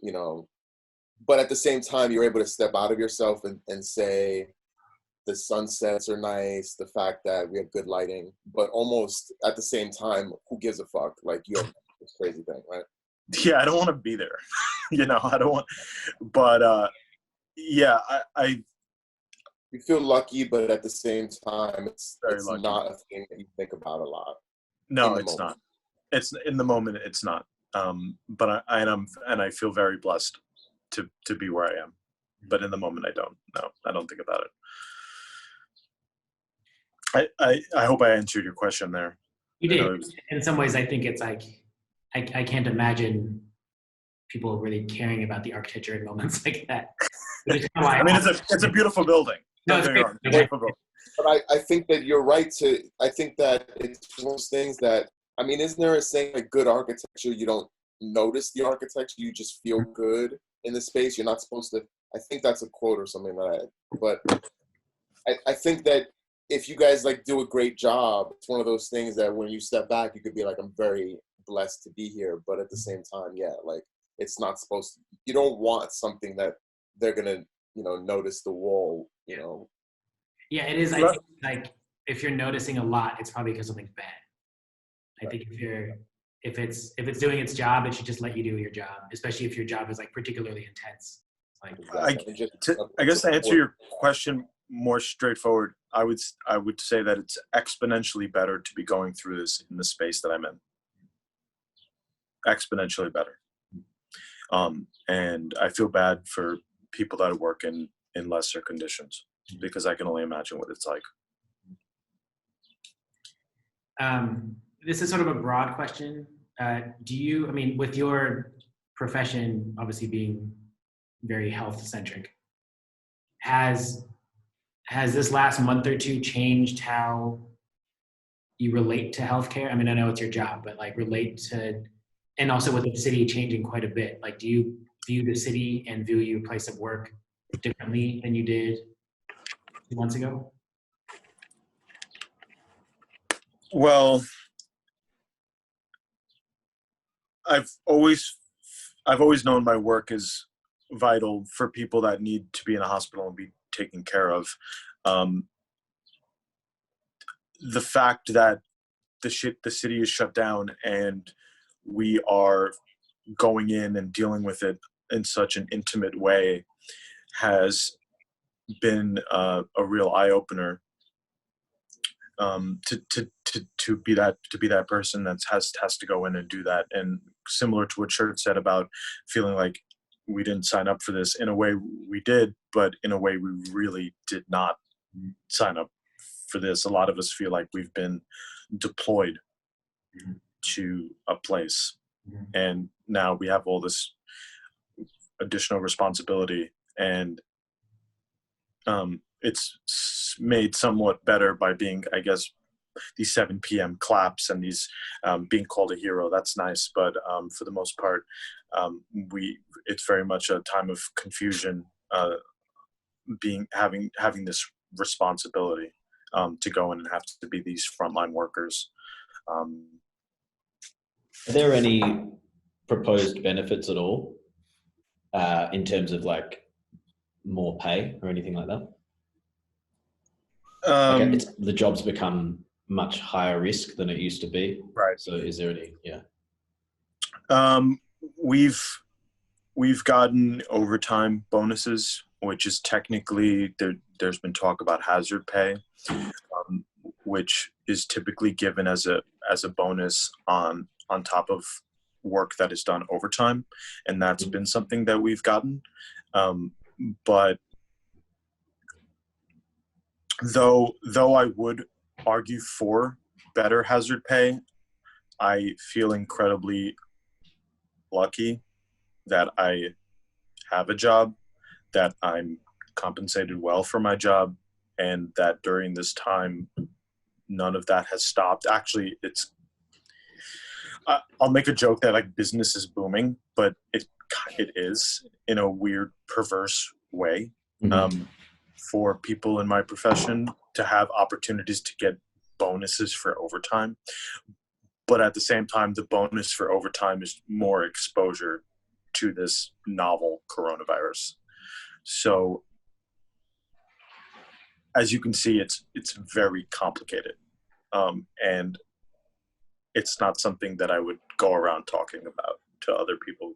but at the same time you're able to step out of yourself and say the sunsets are nice, the fact that we have good lighting, but almost at the same time, who gives a fuck? Like you have this crazy thing, right? Yeah, I don't want to be there. I don't want, but yeah, I you feel lucky, but at the same time, it's lucky. Not a thing that you think about a lot. No, it's not. It's in the moment. It's not. But I feel very blessed to be where I am. But in the moment, I don't. No, I don't think about it. I hope I answered your question there. You did. In some ways, I think it's like I can't imagine people really caring about the architecture in moments like that. I mean, it's a beautiful building. No, it's great. But I think that you're right I think that it's one of those things that, I mean, isn't there a saying like good architecture, you don't notice the architecture, you just feel good in the space. You're not supposed to, I think that's a quote or something like that. But I think that if you guys like do a great job, it's one of those things that when you step back, you could be like, I'm very blessed to be here. But at the same time, yeah, like it's not supposed to, you don't want something that they're going to, notice the wall, Yeah, it is. I think like if you're noticing a lot, it's probably because something's bad. I think if it's doing its job, it should just let you do your job, especially if your job is like particularly intense. Like, I guess to answer your question more straightforward, I would say that it's exponentially better to be going through this in the space that I'm in. Exponentially better. And I feel bad for people that work in lesser conditions, because I can only imagine what it's like. This is sort of a broad question. With your profession obviously being very health centric, has this last month or two changed how you relate to healthcare? I mean, I know it's your job, but like relate to, and also with the city changing quite a bit, like do you view the city and view your place of work differently than you did 2 months ago? Well, I've always known my work is vital for people that need to be in a hospital and be taken care of. The fact that the city is shut down and we are going in and dealing with it in such an intimate way has been a real eye-opener. To be that person that has to go in and do that. And similar to what Shirt said about feeling like we didn't sign up for this, in a way we did, but in a way we really did not sign up for this. A lot of us feel like we've been deployed to a place, and now we have all this additional responsibility, and it's made somewhat better by being, I guess, these 7 p.m. claps and these being called a hero. That's nice, but for the most part, it's very much a time of confusion. Having this responsibility to go in and have to be these frontline workers. Are there any proposed benefits at all in terms of like more pay or anything like that? The job's become much higher risk than it used to be. Right. So is there any? Yeah. We've gotten overtime bonuses, which is technically there's been talk about hazard pay, which is typically given as a bonus on top of work that is done overtime, and that's been something that we've gotten. But though I would argue for better hazard pay, I feel incredibly lucky that I have a job, that I'm compensated well for my job, and that during this time, none of that has stopped. Actually, I'll make a joke that like business is booming, but it is in a weird, perverse way. For people in my profession to have opportunities to get bonuses for overtime. But at the same time, the bonus for overtime is more exposure to this novel coronavirus. So as you can see, it's very complicated. And it's not something that I would go around talking about to other people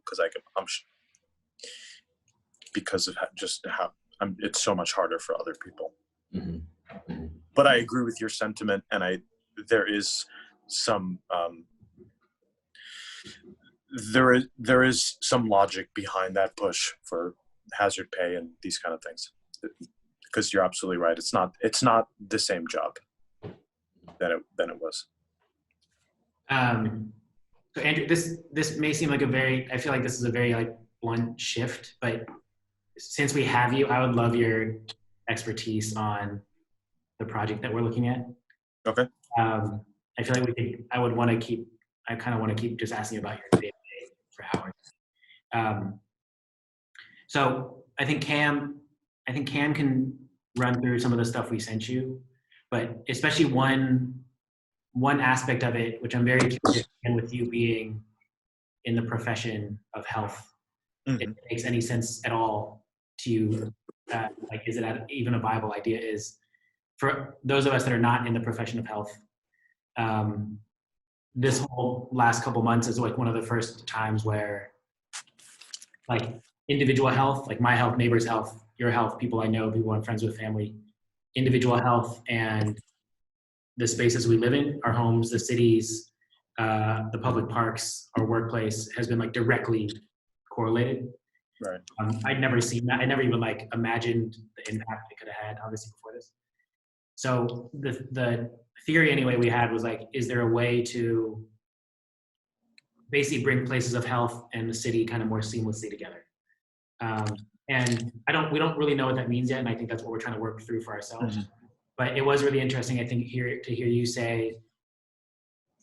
because of just how it's so much harder for other people. But I agree with your sentiment, and there is some there is some logic behind that push for hazard pay and these kind of things, because you're absolutely right. It's not the same job than it was. So Andrew, this may seem like I feel like this is a very like blunt shift, but since we have you, I would love your expertise on the project that we're looking at. Okay. I feel like I kind of want to keep just asking about your day-to-day for hours. So I think Cam can run through some of the stuff we sent you, but especially one aspect of it, which I'm very curious, and with you being in the profession of health, if it makes any sense at all to you, like, is it even a viable idea, is for those of us that are not in the profession of health, this whole last couple months is like one of the first times where like individual health, like my health, neighbor's health, your health, people I know, people I'm friends with, family, individual health, and the spaces we live in, our homes, the cities, the public parks, our workplace has been like directly correlated. Right. I'd never seen that. I never even like imagined the impact it could have had, obviously, before this. So the theory anyway we had was like, is there a way to basically bring places of health and the city kind of more seamlessly together? And we don't really know what that means yet, and I think that's what we're trying to work through for ourselves. But it was really interesting, I think, to hear you say,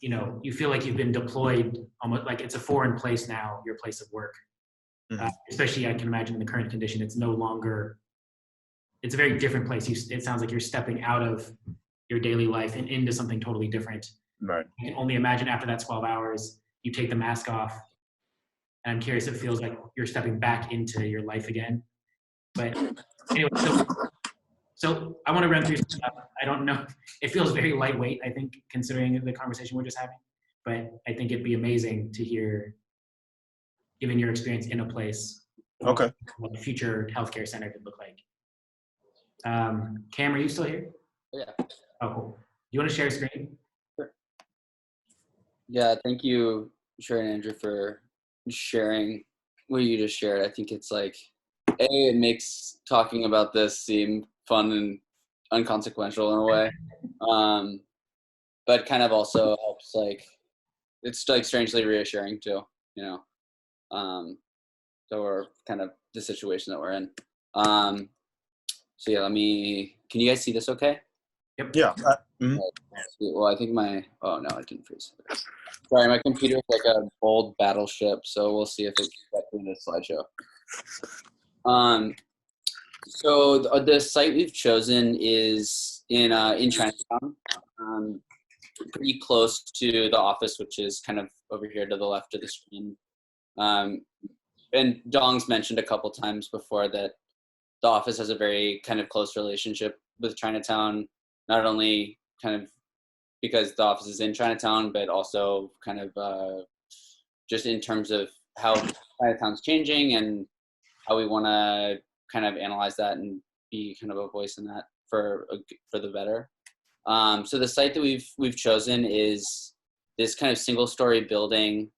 you know, you feel like you've been deployed almost like it's a foreign place now, your place of work. Especially, I can imagine in the current condition, it's no longer, it's a very different place. It sounds like you're stepping out of your daily life and into something totally different. Right. I can only imagine after that 12 hours, you take the mask off. And I'm curious, it feels like you're stepping back into your life again. But anyway, so I want to run through some stuff. I don't know. It feels very lightweight, I think, considering the conversation we're just having. But I think it'd be amazing to hear, given your experience in a place, Okay, what the future healthcare center could look like. Cam, are you still here? Yeah. Oh, cool. You want to share a screen? Sure. Yeah, thank you, Sharon and Andrew, for sharing what you just shared. I think it's like, it makes talking about this seem fun and unconsequential in a way. But kind of also helps, like, it's like strangely reassuring too, you know. So we're kind of the situation that we're in. So yeah, can you guys see this okay? Yeah. Mhm. Sweet. Well, I think oh no, I didn't freeze. Sorry, my computer is like a old battleship, so we'll see if it can get through this slideshow. So the site we've chosen is in Chinatown, pretty close to the office, which is kind of over here to the left of the screen. And Dong's mentioned a couple times before that the office has a very kind of close relationship with Chinatown, not only kind of because the office is in Chinatown, but also kind of just in terms of how Chinatown's changing and how we want to kind of analyze that and be kind of a voice in that for the better. So the site that we've chosen is this kind of single-story building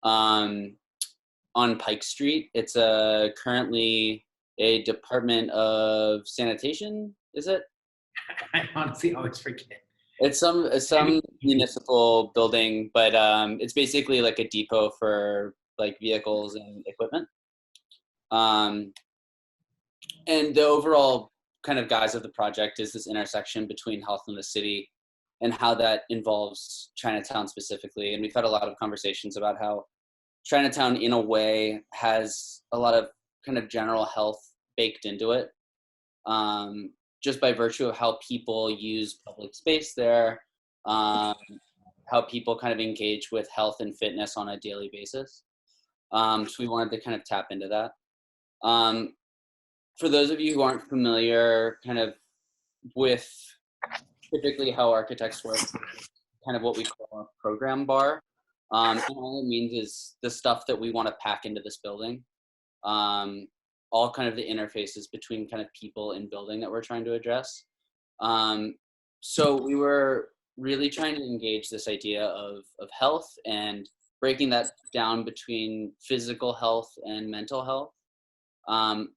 on Pike Street. It's currently a Department of Sanitation. Is it? I honestly always forget. It's some municipal building, but it's basically like a depot for like vehicles and equipment. And the overall kind of guise of the project is this intersection between health and the city and how that involves Chinatown specifically. And we've had a lot of conversations about how Chinatown in a way has a lot of kind of general health baked into it. Just by virtue of how people use public space there, how people kind of engage with health and fitness on a daily basis. So we wanted to kind of tap into that. For those of you who aren't familiar kind of with typically how architects work, kind of what we call a program bar. And all it means is the stuff that we want to pack into this building. All kind of the interfaces between kind of people and building that we're trying to address. So we were really trying to engage this idea of health and breaking that down between physical health and mental health.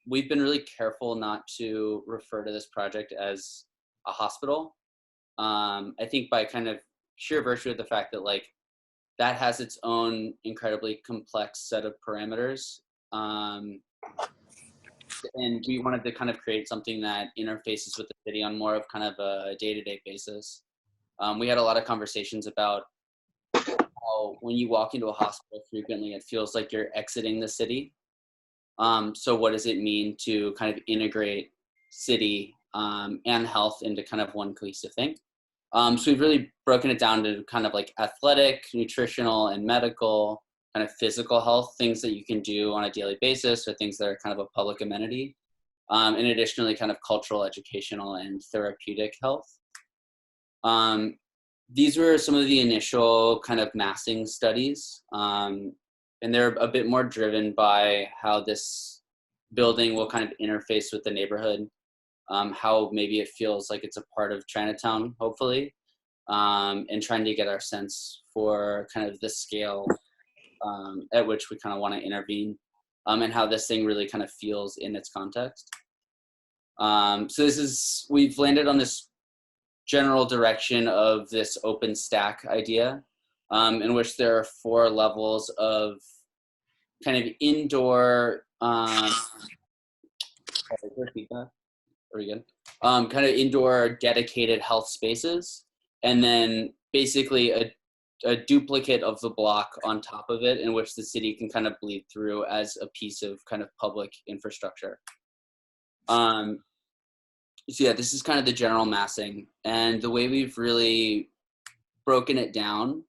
We've been really careful not to refer to this project as a hospital. I think by kind of sheer virtue of the fact that like that has its own incredibly complex set of parameters. And we wanted to kind of create something that interfaces with the city on more of kind of a day-to-day basis. We had a lot of conversations about how when you walk into a hospital frequently, it feels like you're exiting the city. So what does it mean to kind of integrate city and health into kind of one cohesive thing? So we've really broken it down to kind of like athletic, nutritional, and medical, kind of physical health, things that you can do on a daily basis or things that are kind of a public amenity. And additionally, kind of cultural, educational, and therapeutic health. These were some of the initial kind of massing studies. And they're a bit more driven by how this building will kind of interface with the neighborhood, how maybe it feels like it's a part of Chinatown, hopefully, and trying to get our sense for kind of the scale at which we kind of want to intervene, and how this thing really kind of feels in its context. So we've landed on this general direction of this open stack idea, in which there are 4 levels of kind of indoor, kind of indoor dedicated health spaces, and then basically a duplicate of the block on top of it in which the city can kind of bleed through as a piece of kind of public infrastructure. So yeah, this is kind of the general massing, and the way we've really broken it down,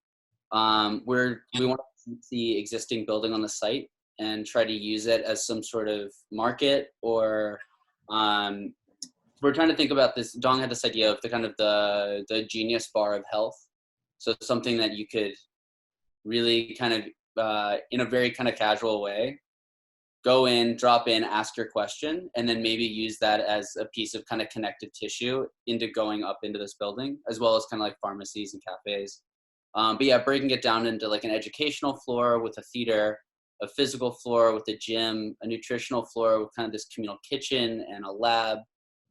we want to keep the existing building on the site and try to use it as some sort of market, or we're trying to think about this. Dong had this idea of the kind of the genius bar of health. So something that you could really kind of, in a very kind of casual way, go in, drop in, ask your question, and then maybe use that as a piece of kind of connective tissue into going up into this building, as well as kind of like pharmacies and cafes. But yeah, breaking it down into like an educational floor with a theater, a physical floor with a gym, a nutritional floor with kind of this communal kitchen and a lab,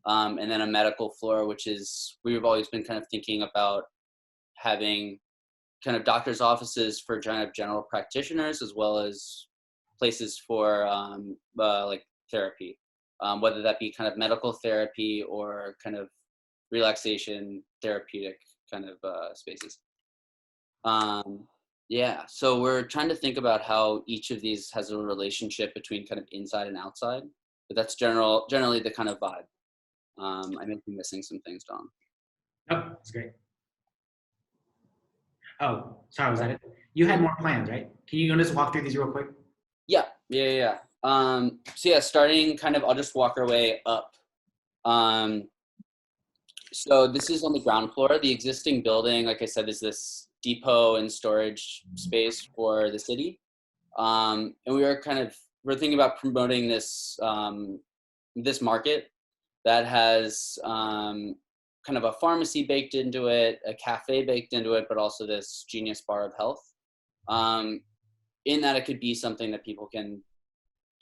and then a medical floor, which is, we've always been kind of thinking about having kind of doctor's offices for kind of general practitioners, as well as places for like therapy, whether that be kind of medical therapy or kind of relaxation, therapeutic kind of spaces. Yeah, so we're trying to think about how each of these has a relationship between kind of inside and outside, but that's generally the kind of vibe. I may be missing some things, Don. Oh, that's great. Oh, sorry, was that it? You had more plans, right? Can you just walk through these real quick? Yeah. So yeah, starting kind of, I'll just walk our way up. So this is on the ground floor. The existing building, like I said, is this depot and storage space for the city. And we're thinking about promoting this this market that has kind of a pharmacy baked into it, a cafe baked into it, but also this genius bar of health. In that it could be something that people can,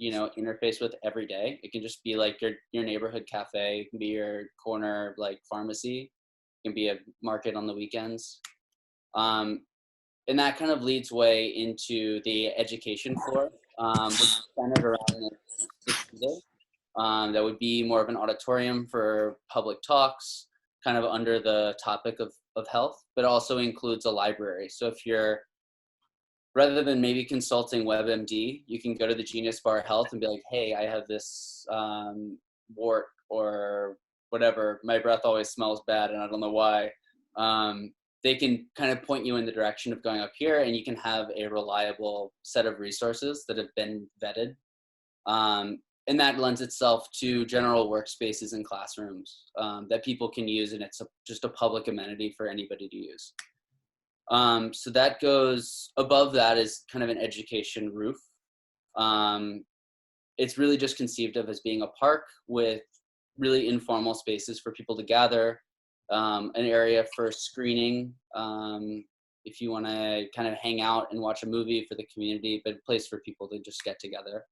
interface with every day. It can just be like your neighborhood cafe. It can be your corner like pharmacy. It can be a market on the weekends. And that kind of leads way into the education floor, which is centered around this. That would be more of an auditorium for public talks, kind of under the topic of health, but also includes a library. So if you're, rather than maybe consulting WebMD, you can go to the Genius Bar Health and be like, hey, I have this wart or whatever. My breath always smells bad and I don't know why. They can kind of point you in the direction of going up here, and you can have a reliable set of resources that have been vetted. And that lends itself to general workspaces and classrooms that people can use, and it's just a public amenity for anybody to use. So that goes above that is kind of an education roof. It's really just conceived of as being a park with really informal spaces for people to gather, an area for screening, if you want to kind of hang out and watch a movie for the community, but a place for people to just get together.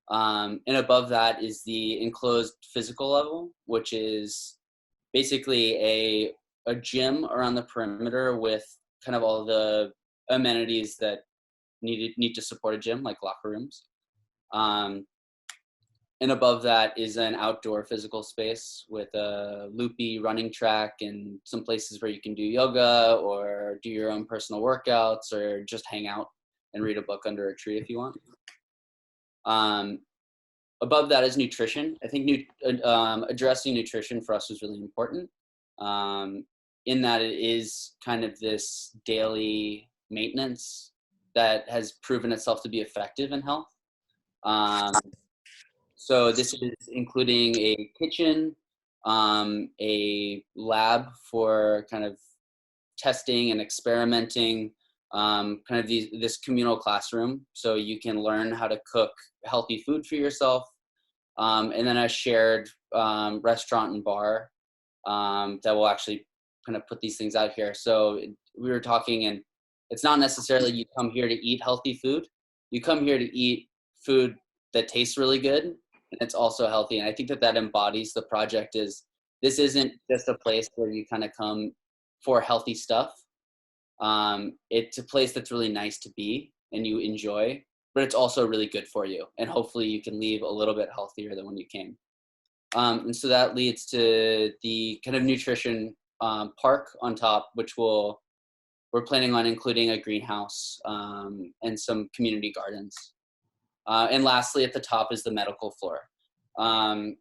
And above that is the enclosed physical level, which is basically a gym around the perimeter with kind of all the amenities that need to support a gym, like locker rooms. And above that is an outdoor physical space with a loopy running track and some places where you can do yoga or do your own personal workouts or just hang out and read a book under a tree if you want. Above that is nutrition. I think addressing nutrition for us was really important, in that it is kind of this daily maintenance that has proven itself to be effective in health. So this is including a kitchen, a lab for kind of testing and experimenting, kind of this communal classroom, so you can learn how to cook healthy food for yourself, and then a shared restaurant and bar that will actually kind of put these things out here. So we were talking, and it's not necessarily you come here to eat healthy food. You come here to eat food that tastes really good, and it's also healthy. And I think that embodies the project. This isn't just a place where you kind of come for healthy stuff. It's a place that's really nice to be and you enjoy, but it's also really good for you. And hopefully you can leave a little bit healthier than when you came. And so that leads to the kind of nutrition park on top, which we're planning on including a greenhouse and some community gardens. And lastly, at the top is the medical floor. And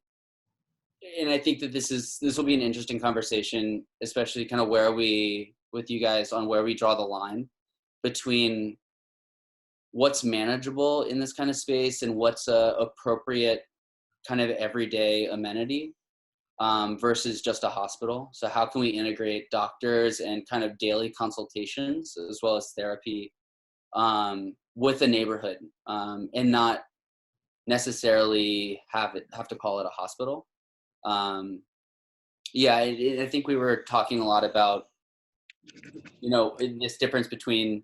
I think that this will be an interesting conversation, especially kind of with you guys on where we draw the line between what's manageable in this kind of space and what's a appropriate kind of everyday amenity versus just a hospital. So how can we integrate doctors and kind of daily consultations as well as therapy with a neighborhood and not necessarily have to call it a hospital. I think we were talking a lot about, this difference between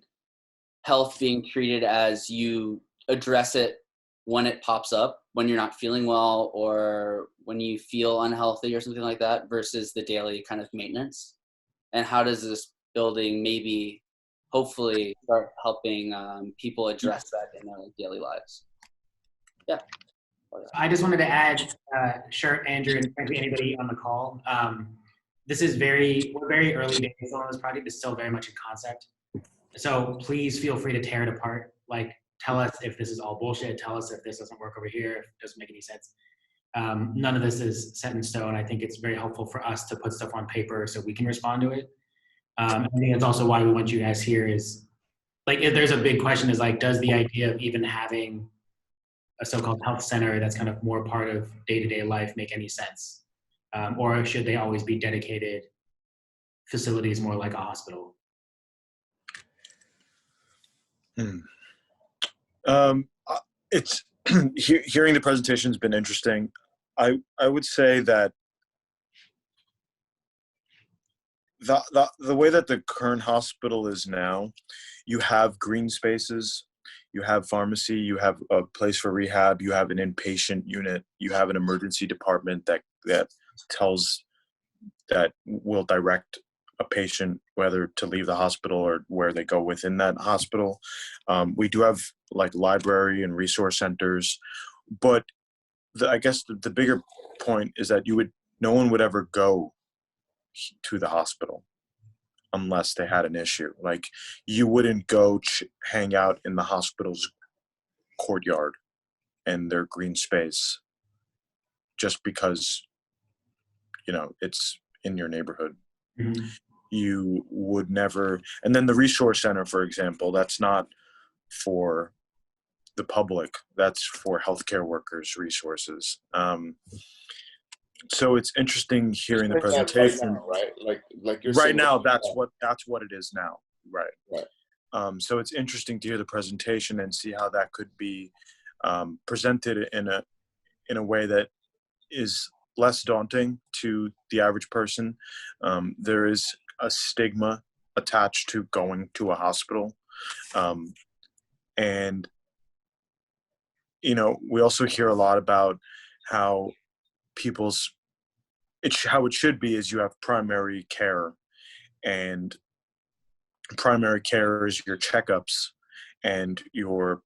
health being treated as you address it when it pops up, when you're not feeling well or when you feel unhealthy or something like that, versus the daily kind of maintenance. And how does this building maybe hopefully start helping people address that in their daily lives? Yeah. I just wanted to add, Shirt, Andrew, and frankly anybody on the call. this is we're very early days on this project. It's still very much in concept. So please feel free to tear it apart. Like, tell us if this is all bullshit. Tell us if this doesn't work over here, if it doesn't make any sense. None of this is set in stone. I think it's very helpful for us to put stuff on paper so we can respond to it. I think that's also why we want you guys here is, like, if there's a big question is like, does the idea of even having a so-called health center that's kind of more part of day-to-day life make any sense? Or should they always be dedicated facilities more like a hospital? It's hearing the presentation has been interesting. I would say that the way that the current hospital is now, you have green spaces, you have pharmacy, you have a place for rehab, you have an inpatient unit, you have an emergency department that will direct a patient whether to leave the hospital or where they go within that hospital. We do have like library and resource centers, but I guess the bigger point is that no one would ever go to the hospital unless they had an issue. Like, you wouldn't go hang out in the hospital's courtyard and their green space just because, it's in your neighborhood. Mm-hmm. You would never. And then the resource center, for example, that's not for the public, that's for healthcare workers' resources. So it's interesting hearing the presentation. Right now, right? Like you're right now, that's what it is now. Right. Right. So it's interesting to hear the presentation and see how that could be presented in a way that is less daunting to the average person. There is a stigma attached to going to a hospital. And, we also hear a lot about how how it should be is you have primary care, and primary care is your checkups and your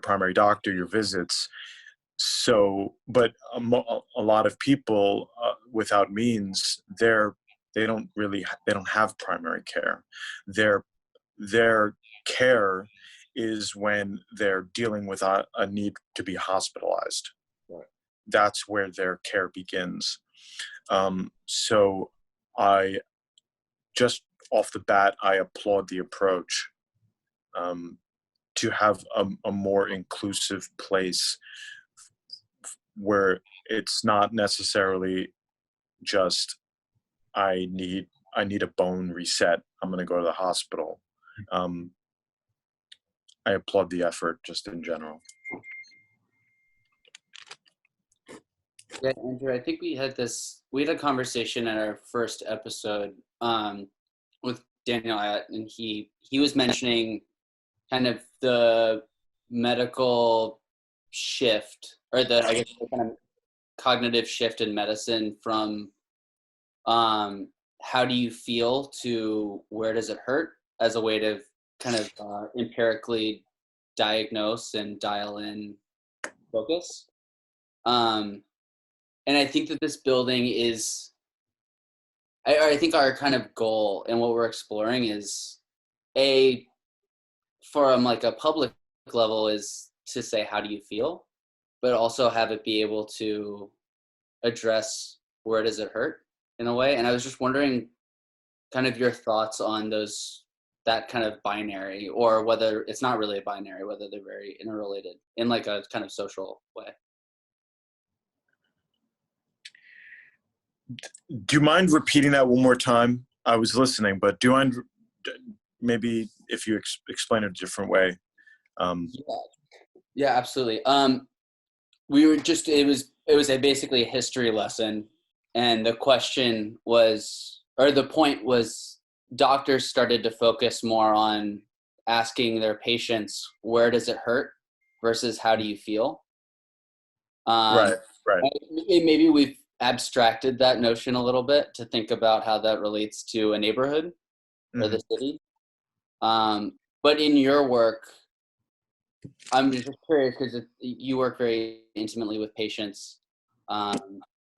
primary doctor, your visits. So, but a lot of people without means, they don't have primary care. Their care is when they're dealing with a need to be hospitalized. Right. That's where their care begins. So I just off the bat, I applaud the approach to have a more inclusive place where it's not necessarily just I need a bone reset, I'm going to go to the hospital. I applaud the effort just in general. Yeah, Andrew, I think we had a conversation in our first episode with Daniel, and he was mentioning kind of the medical shift, or the kind of cognitive shift in medicine from how do you feel to where does it hurt, as a way to kind of empirically diagnose and dial in focus. And I think that this building is, I think our kind of goal and what we're exploring is from like a public level is to say, how do you feel? But also have it be able to address where does it hurt in a way. And I was just wondering kind of your thoughts on that kind of binary, or whether it's not really a binary, whether they're very interrelated in like a kind of social way. Do you mind repeating that one more time? I was listening, but do you mind maybe if you explain it a different way? Yeah, absolutely. We were just, it was basically a history lesson. And the question was, or the point was, doctors started to focus more on asking their patients, where does it hurt versus how do you feel? Right. Maybe we've abstracted that notion a little bit to think about how that relates to a neighborhood or the city. But in your work, I'm just curious because you work very intimately with patients.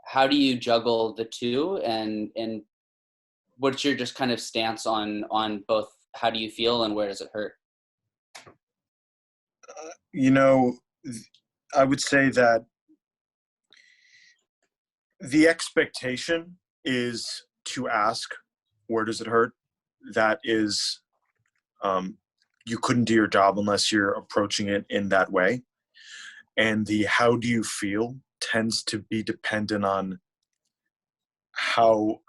how do you juggle the two, and what's your just kind of stance on both? How do you feel and where does it hurt? You know, I would say that the expectation is to ask, where does it hurt? That is, you couldn't do your job unless you're approaching it in that way. And the how do you feel tends to be dependent on how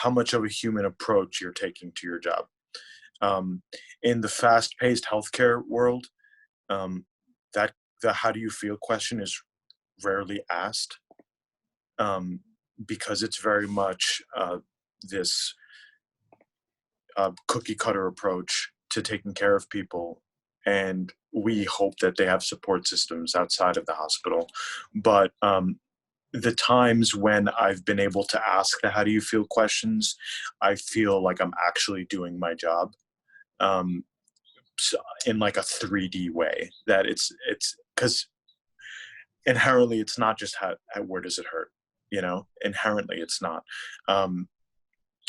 much of a human approach you're taking to your job. In the fast-paced healthcare world, that the how do you feel question is rarely asked, because it's very much this cookie cutter approach to taking care of people, and we hope that they have support systems outside of the hospital. But the times when I've been able to ask the how do you feel questions, I feel like I'm actually doing my job, in like a 3D way. That it's because inherently it's not just where does it hurt, inherently it's not.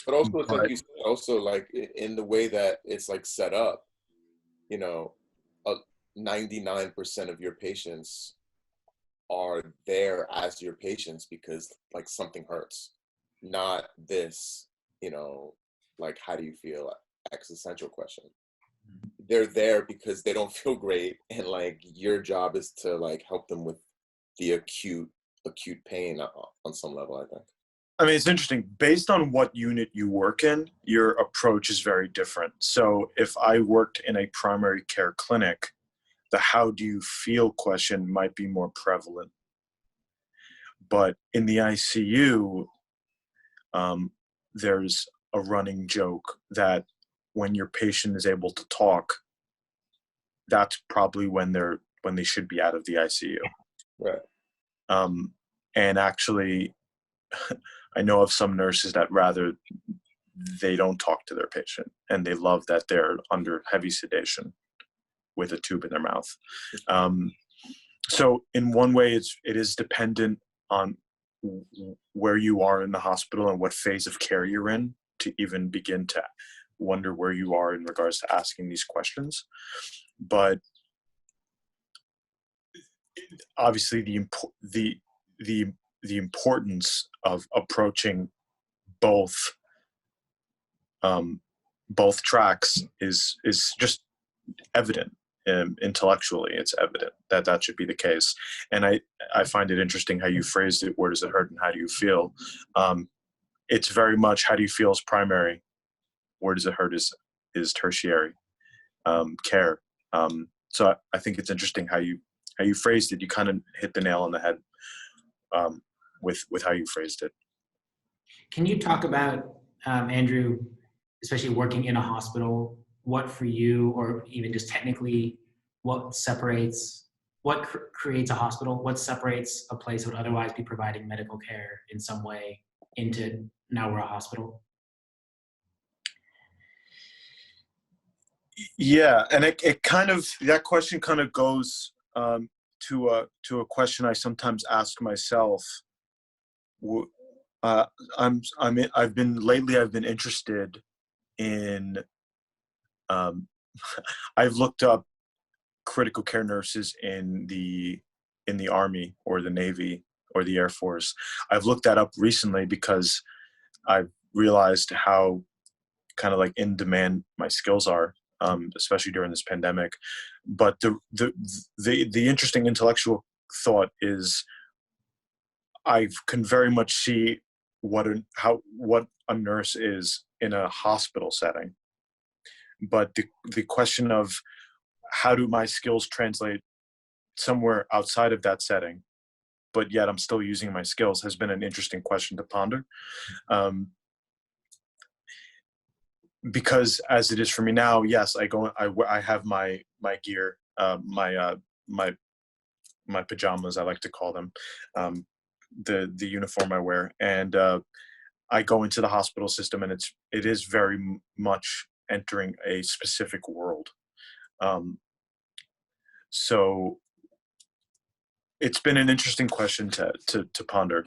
But also, it's like you said, also like in the way that it's like set up, 99% of your patients are there as your patients because like something hurts, not this, like how do you feel existential question. They're there because they don't feel great, and like your job is to like help them with the acute pain on some level, I think. I mean, it's interesting. Based on what unit you work in, your approach is very different. So if I worked in a primary care clinic, the how do you feel question might be more prevalent. But in the ICU, there's a running joke that when your patient is able to talk, that's probably when they should be out of the ICU. Right. And actually, I know of some nurses that rather they don't talk to their patient, and they love that they're under heavy sedation with a tube in their mouth. So in one way, it is dependent on where you are in the hospital and what phase of care you're in to even begin to wonder where you are in regards to asking these questions. But obviously the importance of approaching both tracks is just evident. Intellectually, it's evident that should be the case. And I find it interesting how you phrased it, where does it hurt and how do you feel? It's very much how do you feel is primary, where does it hurt is tertiary care. So I think it's interesting how you phrased it. You kind of hit the nail on the head with how you phrased it. Can you talk about, Andrew, especially working in a hospital, what for you, or even just technically, what creates a hospital? What separates a place that would otherwise be providing medical care in some way into now we're a hospital? Yeah, and it kind of, that question kind of goes to a question I sometimes ask myself. I've been interested in. I've looked up critical care nurses in the Army or the Navy or the Air Force. I've looked that up recently because I've realized how kind of like in demand my skills are, especially during this pandemic. But the interesting intellectual thought is I can very much see what a nurse is in a hospital setting. But the question of how do my skills translate somewhere outside of that setting, but yet I'm still using my skills, has been an interesting question to ponder. Because as it is for me now, yes, I have my gear, my pajamas, I like to call them, the uniform I wear, and I go into the hospital system, and it is very much entering a specific world. So it's been an interesting question to ponder.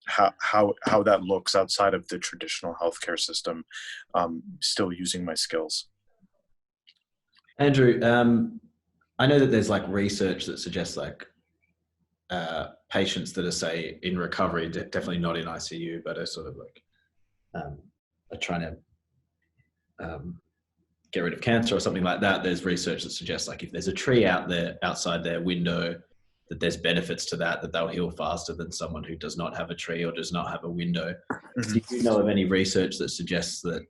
How that looks outside of the traditional healthcare system, still using my skills. Andrew, I know that there's like research that suggests like patients that are, say, in recovery, definitely not in ICU, but are sort of like are trying to get rid of cancer or something like that. There's research that suggests like if there's a tree out there outside their window, that there's benefits to that they'll heal faster than someone who does not have a tree or does not have a window. Mm-hmm. Do you know of any research that suggests that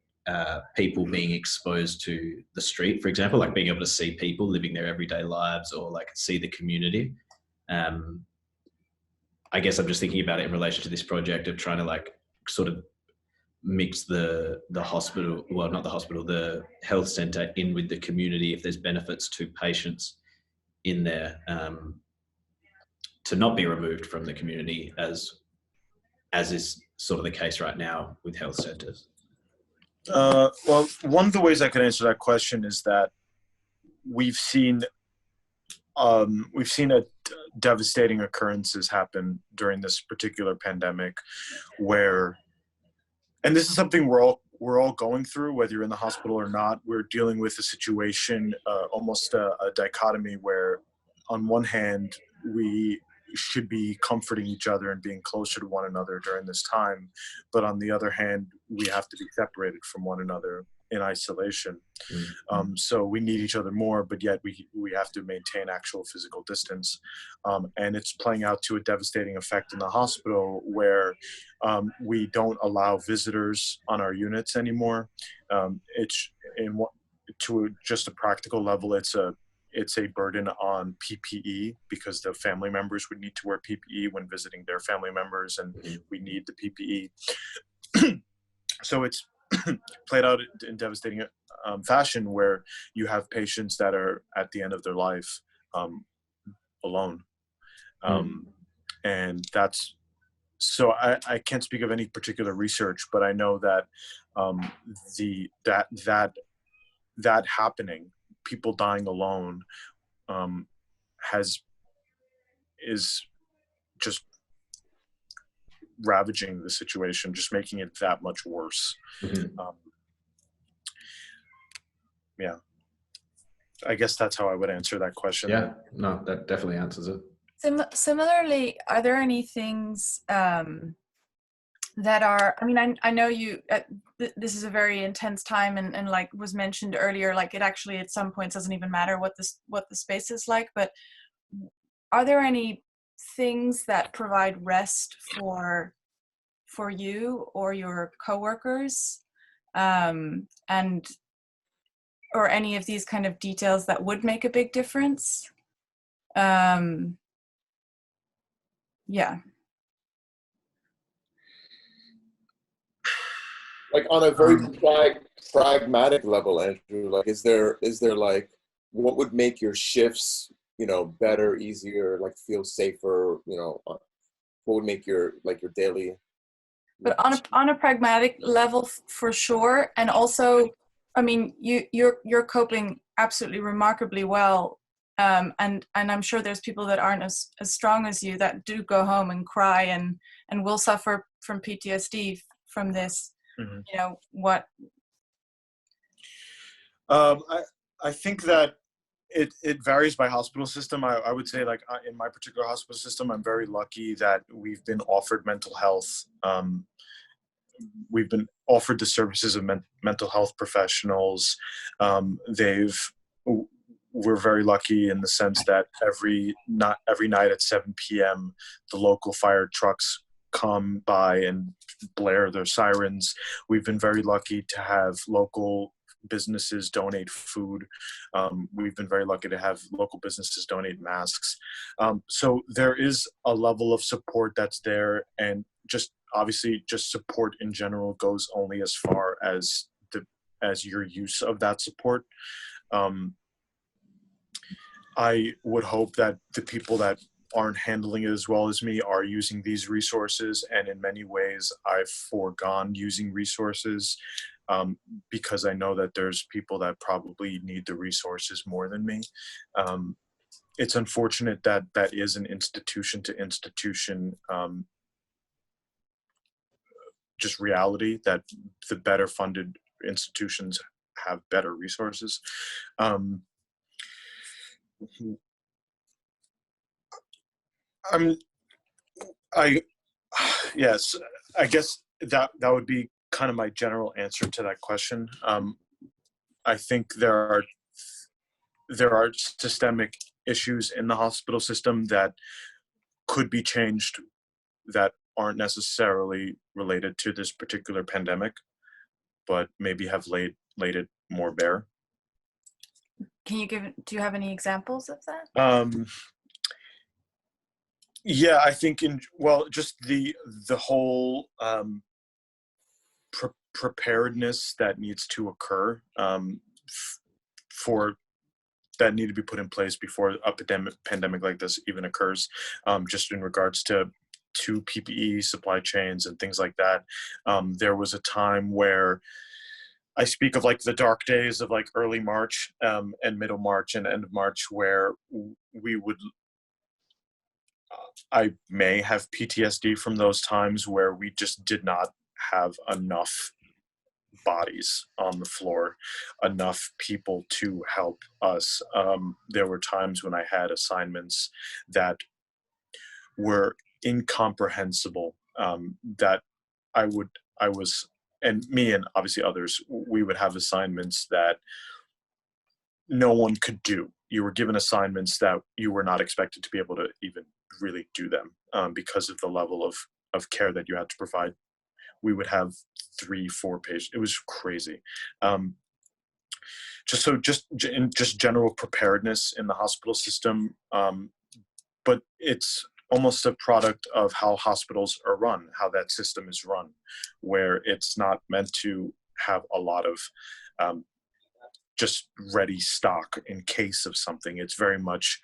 people being exposed to the street, for example, like being able to see people living their everyday lives or like see the community? I guess I'm just thinking about it in relation to this project of trying to like sort of mix the hospital, well, not the hospital, the health center in with the community if there's benefits to patients in there, to not be removed from the community as is sort of the case right now with health centers. Well, one of the ways I could answer that question is that we've seen devastating occurrences happen during this particular pandemic, where, and this is something we're all going through, whether you're in the hospital or not. We're dealing with a situation, almost a dichotomy, where on one hand we should be comforting each other and being closer to one another during this time, but on the other hand we have to be separated from one another in isolation. So we need each other more, but yet we have to maintain actual physical distance. And it's playing out to a devastating effect in the hospital, where we don't allow visitors on our units anymore. To just a practical level, it's a burden on PPE, because the family members would need to wear PPE when visiting their family members, and we need the PPE. So it's played out in devastating fashion, where you have patients that are at the end of their life alone. And that's, so I can't speak of any particular research, but I know that that happening, people dying alone, is just ravaging the situation, just making it that much worse. Yeah, I guess that's how I would answer that question. Yeah, no, that definitely answers it. Similarly, are there any things that are, I mean, I know you, this is a very intense time, and like was mentioned earlier, like it actually at some points doesn't even matter what the space is like, but are there any things that provide rest for you or your coworkers, and or any of these kind of details that would make a big difference? Yeah. Like on a very pragmatic level, Andrew, like is there like, what would make your shifts, better, easier, like feel safer, what would make your daily? But on a pragmatic level, for sure. And also, I mean, you're coping absolutely remarkably well. And I'm sure there's people that aren't as strong as you that do go home and cry and will suffer from PTSD from this. What? I think that it varies by hospital system. I would say, like, in my particular hospital system, I'm very lucky that we've been offered mental health. We've been offered the services of mental health professionals. We're very lucky in the sense that every night at 7 p.m. the local fire trucks come by and blare their sirens. We've been very lucky to have local businesses donate food. We've been very lucky to have local businesses donate masks. So there is a level of support that's there, and just obviously just support in general goes only as far as your use of that support. I would hope that the people that aren't handling it as well as me are using these resources, and in many ways I've foregone using resources because I know that there's people that probably need the resources more than me. it's unfortunate that that is an institution to institution just reality, that the better funded institutions have better resources. Yes, I guess that would be kind of my general answer to that question. I think there are systemic issues in the hospital system that could be changed that aren't necessarily related to this particular pandemic, but maybe have laid it more bare. Do you have any examples of that? Yeah, I think just the whole preparedness that needs to occur for that need to be put in place before a pandemic like this even occurs, just in regards to PPE supply chains and things like that. There was a time where I speak of like the dark days of like early March and middle March and end of March, where we would I may have PTSD from those times where we just did not have enough bodies on the floor, enough people to help us. There were times when I had assignments that were incomprehensible, that I was, and me and obviously others, we would have assignments that no one could do. You were given assignments that you were not expected to be able to even really do them, because of the level of care that you had to provide. We would have 3-4 patients. It was crazy. Just general preparedness in the hospital system. But it's almost a product of how hospitals are run, how that system is run, where it's not meant to have a lot of just ready stock in case of something. It's very much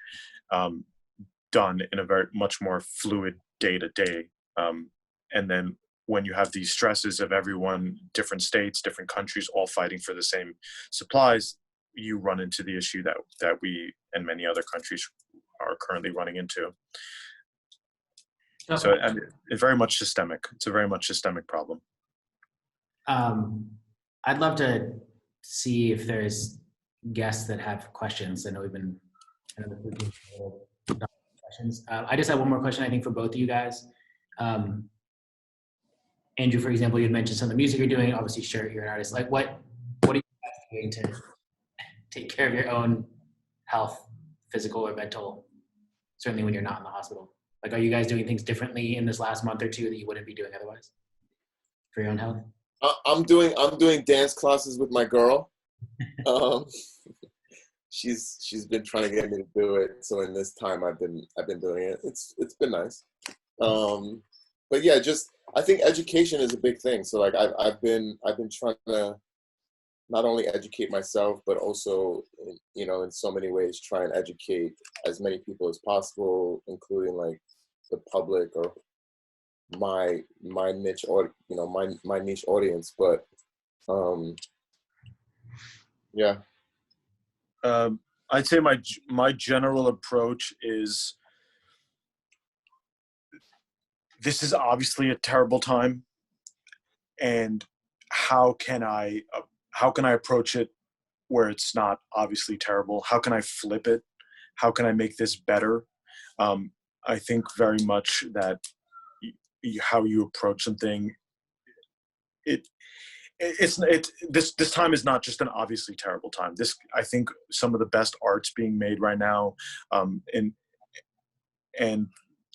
done in a very much more fluid day-to-day. And then when you have these stresses of everyone, different states, different countries, all fighting for the same supplies, you run into the issue that we and many other countries are currently running into. So it's very much systemic. It's a very much systemic problem. I'd love to see if there's guests that have questions. I know we've been questions. I just have one more question, I think, for both of you guys. Andrew, for example, you had mentioned some of the music you're doing. Obviously, sure, you're an artist. Like, what are you guys doing to take care of your own health, physical or mental, certainly when you're not in the hospital? Like, are you guys doing things differently in this last month or two that you wouldn't be doing otherwise for your own health? I'm doing dance classes with my girl. She's been trying to get me to do it. So in this time I've been doing it. It's been nice. But yeah, just I think education is a big thing. So like I've been trying to not only educate myself, but also, you know, in so many ways try and educate as many people as possible, including like the public or my niche, or you know, my niche audience. But yeah. I'd say my general approach is, this is obviously a terrible time, and how can I approach it where it's not obviously terrible? How can I flip it? How can I make this better? I think very much that how you approach something, this time is not just an obviously terrible time. I think some of the best art's being made right now, and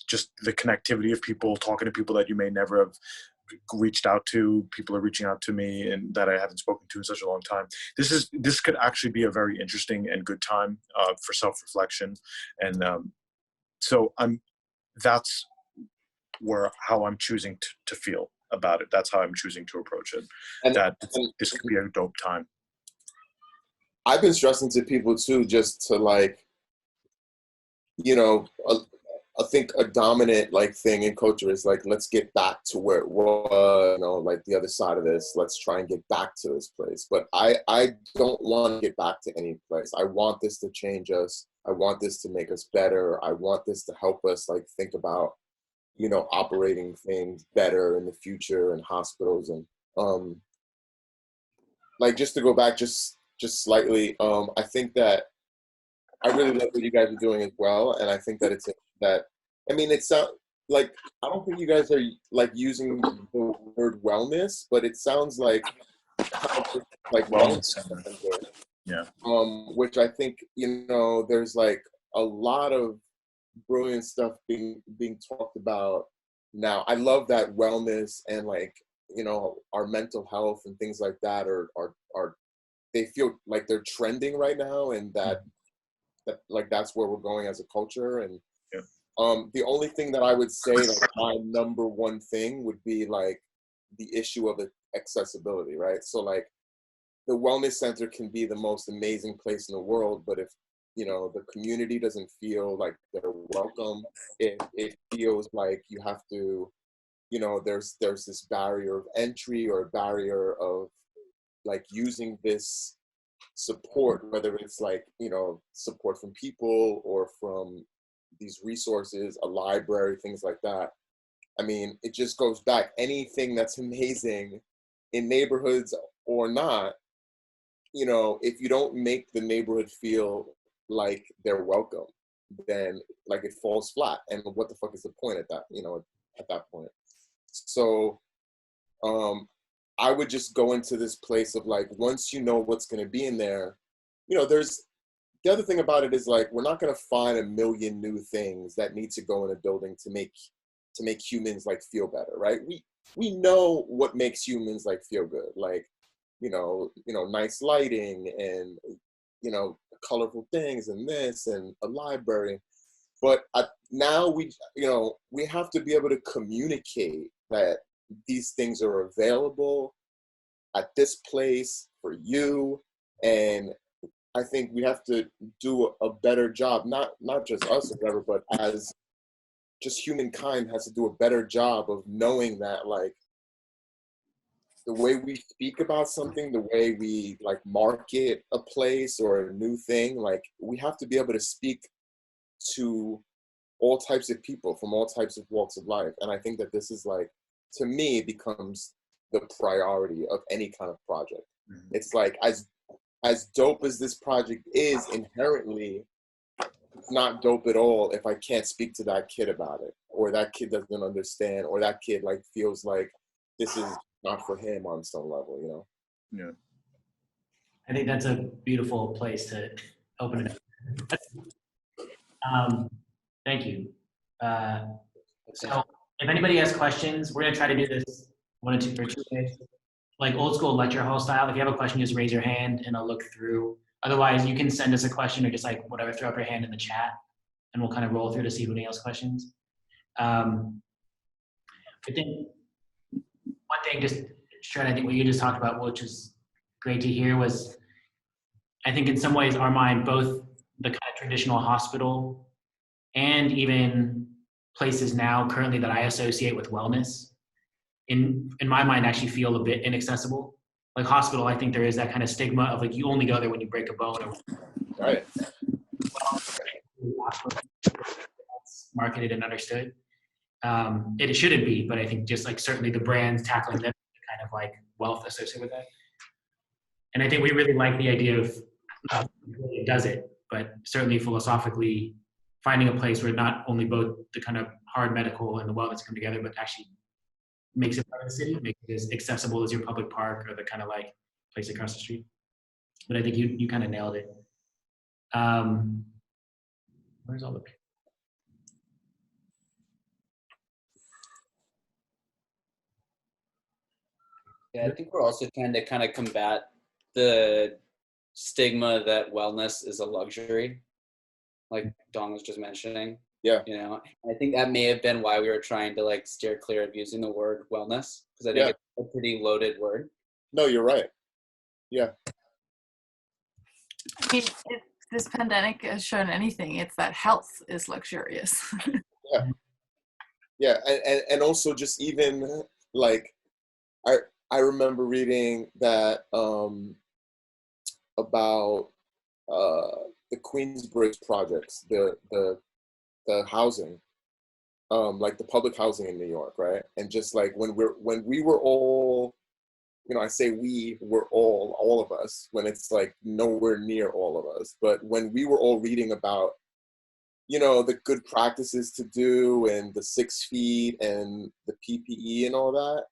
just the connectivity of people, talking to people that you may never have reached out to. People are reaching out to me and that I haven't spoken to in such a long time. This could actually be a very interesting and good time for self-reflection, and so that's how I'm choosing to feel about it. That's how I'm choosing to approach it. And this could be a dope time. I've been stressing to people too, just to like, you know, I think a dominant like thing in culture is like, let's get back to where it was, you know, like the other side of this. Let's try and get back to this place. But I don't want to get back to any place. I want this to change us. I want this to make us better. I want this to help us like think about, you know, operating things better in the future in hospitals. And like, just to go back just slightly, I think that I really love what you guys are doing as well. And I think that it's that, I mean, it's like, I don't think you guys are like using the word wellness, but it sounds like like Wellness center. Yeah. Which I think, you know, there's like a lot of brilliant stuff being talked about now. I love that wellness and like, you know, our mental health and things like that are they feel like they're trending right now, and that like that's where we're going as a culture. And the only thing that I would say, like my number one thing would be like the issue of accessibility, right? So like the wellness center can be the most amazing place in the world, but if, you know, the community doesn't feel like they're welcome, it feels like you have to, you know, there's this barrier of entry or a barrier of like using this support, whether it's like, you know, support from people or from these resources, a library, things like that. I mean, it just goes back, anything that's amazing in neighborhoods or not, you know, if you don't make the neighborhood feel like they're welcome, then like it falls flat. And what the fuck is the point at that, you know, at that point? So I would just go into this place of like, once you know what's going to be in there, you know, there's the other thing about it is like, we're not going to find a million new things that need to go in a building to make humans like feel better, right? We know what makes humans like feel good, like, you know, nice lighting and, you know, colorful things and this and a library. But now we, you know, we have to be able to communicate that these things are available at this place for you. And I think we have to do a better job, not just us or whatever, but as just humankind has to do a better job of knowing that like the way we speak about something, the way we like market a place or a new thing, like we have to be able to speak to all types of people from all types of walks of life. And I think that this is like, to me, becomes the priority of any kind of project. Mm-hmm. It's like, as dope as this project is inherently, it's not dope at all if I can't speak to that kid about it, or that kid doesn't understand, or that kid like feels like this is not for him on some level, you know? Yeah. I think that's a beautiful place to open it up. Thank you. So if anybody has questions, we're gonna try to do this 1 or 2 days, like old school lecture hall style. If you have a question, just raise your hand and I'll look through. Otherwise, you can send us a question or just like whatever, throw up your hand in the chat and we'll kind of roll through to see if anybody else questions. I think one thing, just Sharon, I think what you just talked about, which is great to hear, was I think in some ways our mind, both the kind of traditional hospital and even places now currently that I associate with wellness, in my mind actually feel a bit inaccessible. Like hospital, I think there is that kind of stigma of like you only go there when you break a bone. Or right. It's marketed and understood. It shouldn't be, but I think just like certainly the brands tackling that kind of like wealth associated with that. And I think we really like the idea of it does it, but certainly philosophically finding a place where not only both the kind of hard medical and the wellness come together, but actually makes it part of the city, makes it as accessible as your public park or the kind of like place across the street. But I think you kind of nailed it. Where's all the people? Yeah, I think we're also trying to kind of combat the stigma that wellness is a luxury, like Don was just mentioning. Yeah. You know, I think that may have been why we were trying to like steer clear of using the word wellness, because I think it's a pretty loaded word. No, you're right. Yeah. I mean, if this pandemic has shown anything, it's that health is luxurious. Yeah. Yeah, and also just even like I remember reading that about the Queensbridge projects, the housing, like the public housing in New York, right? And just like when we were all, I say we were all of us, when it's like nowhere near all of us, but when we were all reading about, the good practices to do and the 6 feet and the PPE and all that,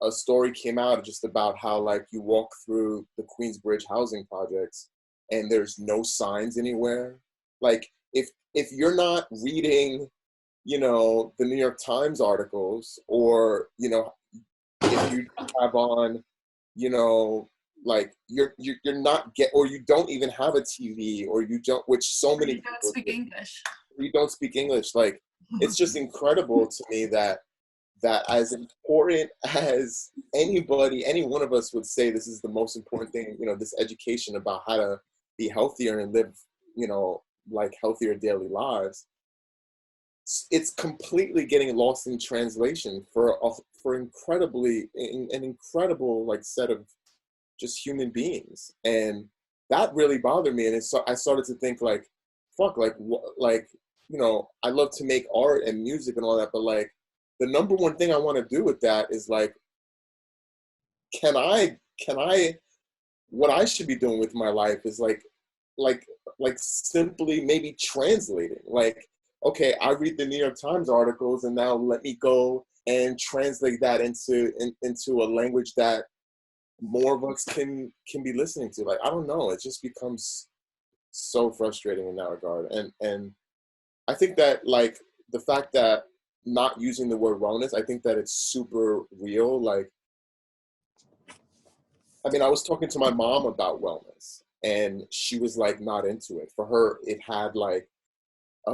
a story came out just about how like you walk through the Queensbridge housing projects and there's no signs anywhere. Like if you're not reading, the New York Times articles, or, if you have on, like you're not or you don't even have a TV, or you don't, which so many You don't people speak do. English. You don't speak English. Like, it's just incredible to me that as important as any one of us would say, this is the most important thing, this education about how to be healthier and live, like healthier daily lives, it's completely getting lost in translation for an incredible like set of just human beings. And that really bothered me. And so I started to think like, fuck, like, I love to make art and music and all that, but like, the number one thing I want to do with that is like, can I, what I should be doing with my life is like simply maybe translating. Like, okay, I read the New York Times articles, and now let me go and translate that into a language that more of us can be listening to. Like, I don't know, it just becomes so frustrating in that regard. And I think that like the fact that not using the word wellness, I think that it's super real. Like, I mean, I was talking to my mom about wellness, and she was like not into it. For her, it had like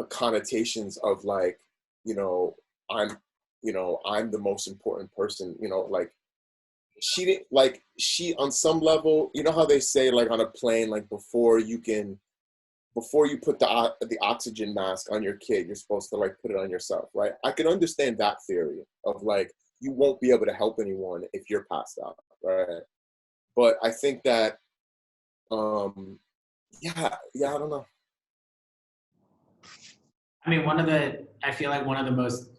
connotations of like, I'm the most important person, like she didn't like, she on some level, how they say like on a plane, like before you put the oxygen mask on your kid, you're supposed to like put it on yourself, right? I can understand that theory of like, you won't be able to help anyone if you're passed out, right? But I think that, yeah, I don't know. I mean, I feel like one of the most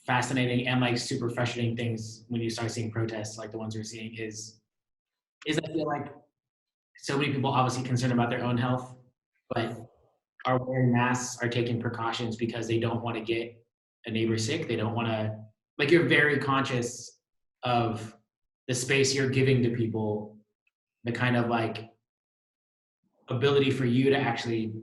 fascinating and like super frustrating things when you start seeing protests like the ones we're seeing is I feel like so many people obviously concerned about their own health, but are wearing masks, are taking precautions because they don't want to get a neighbor sick. They don't want to, like, you're very conscious of the space you're giving to people, the kind of like ability for you to actually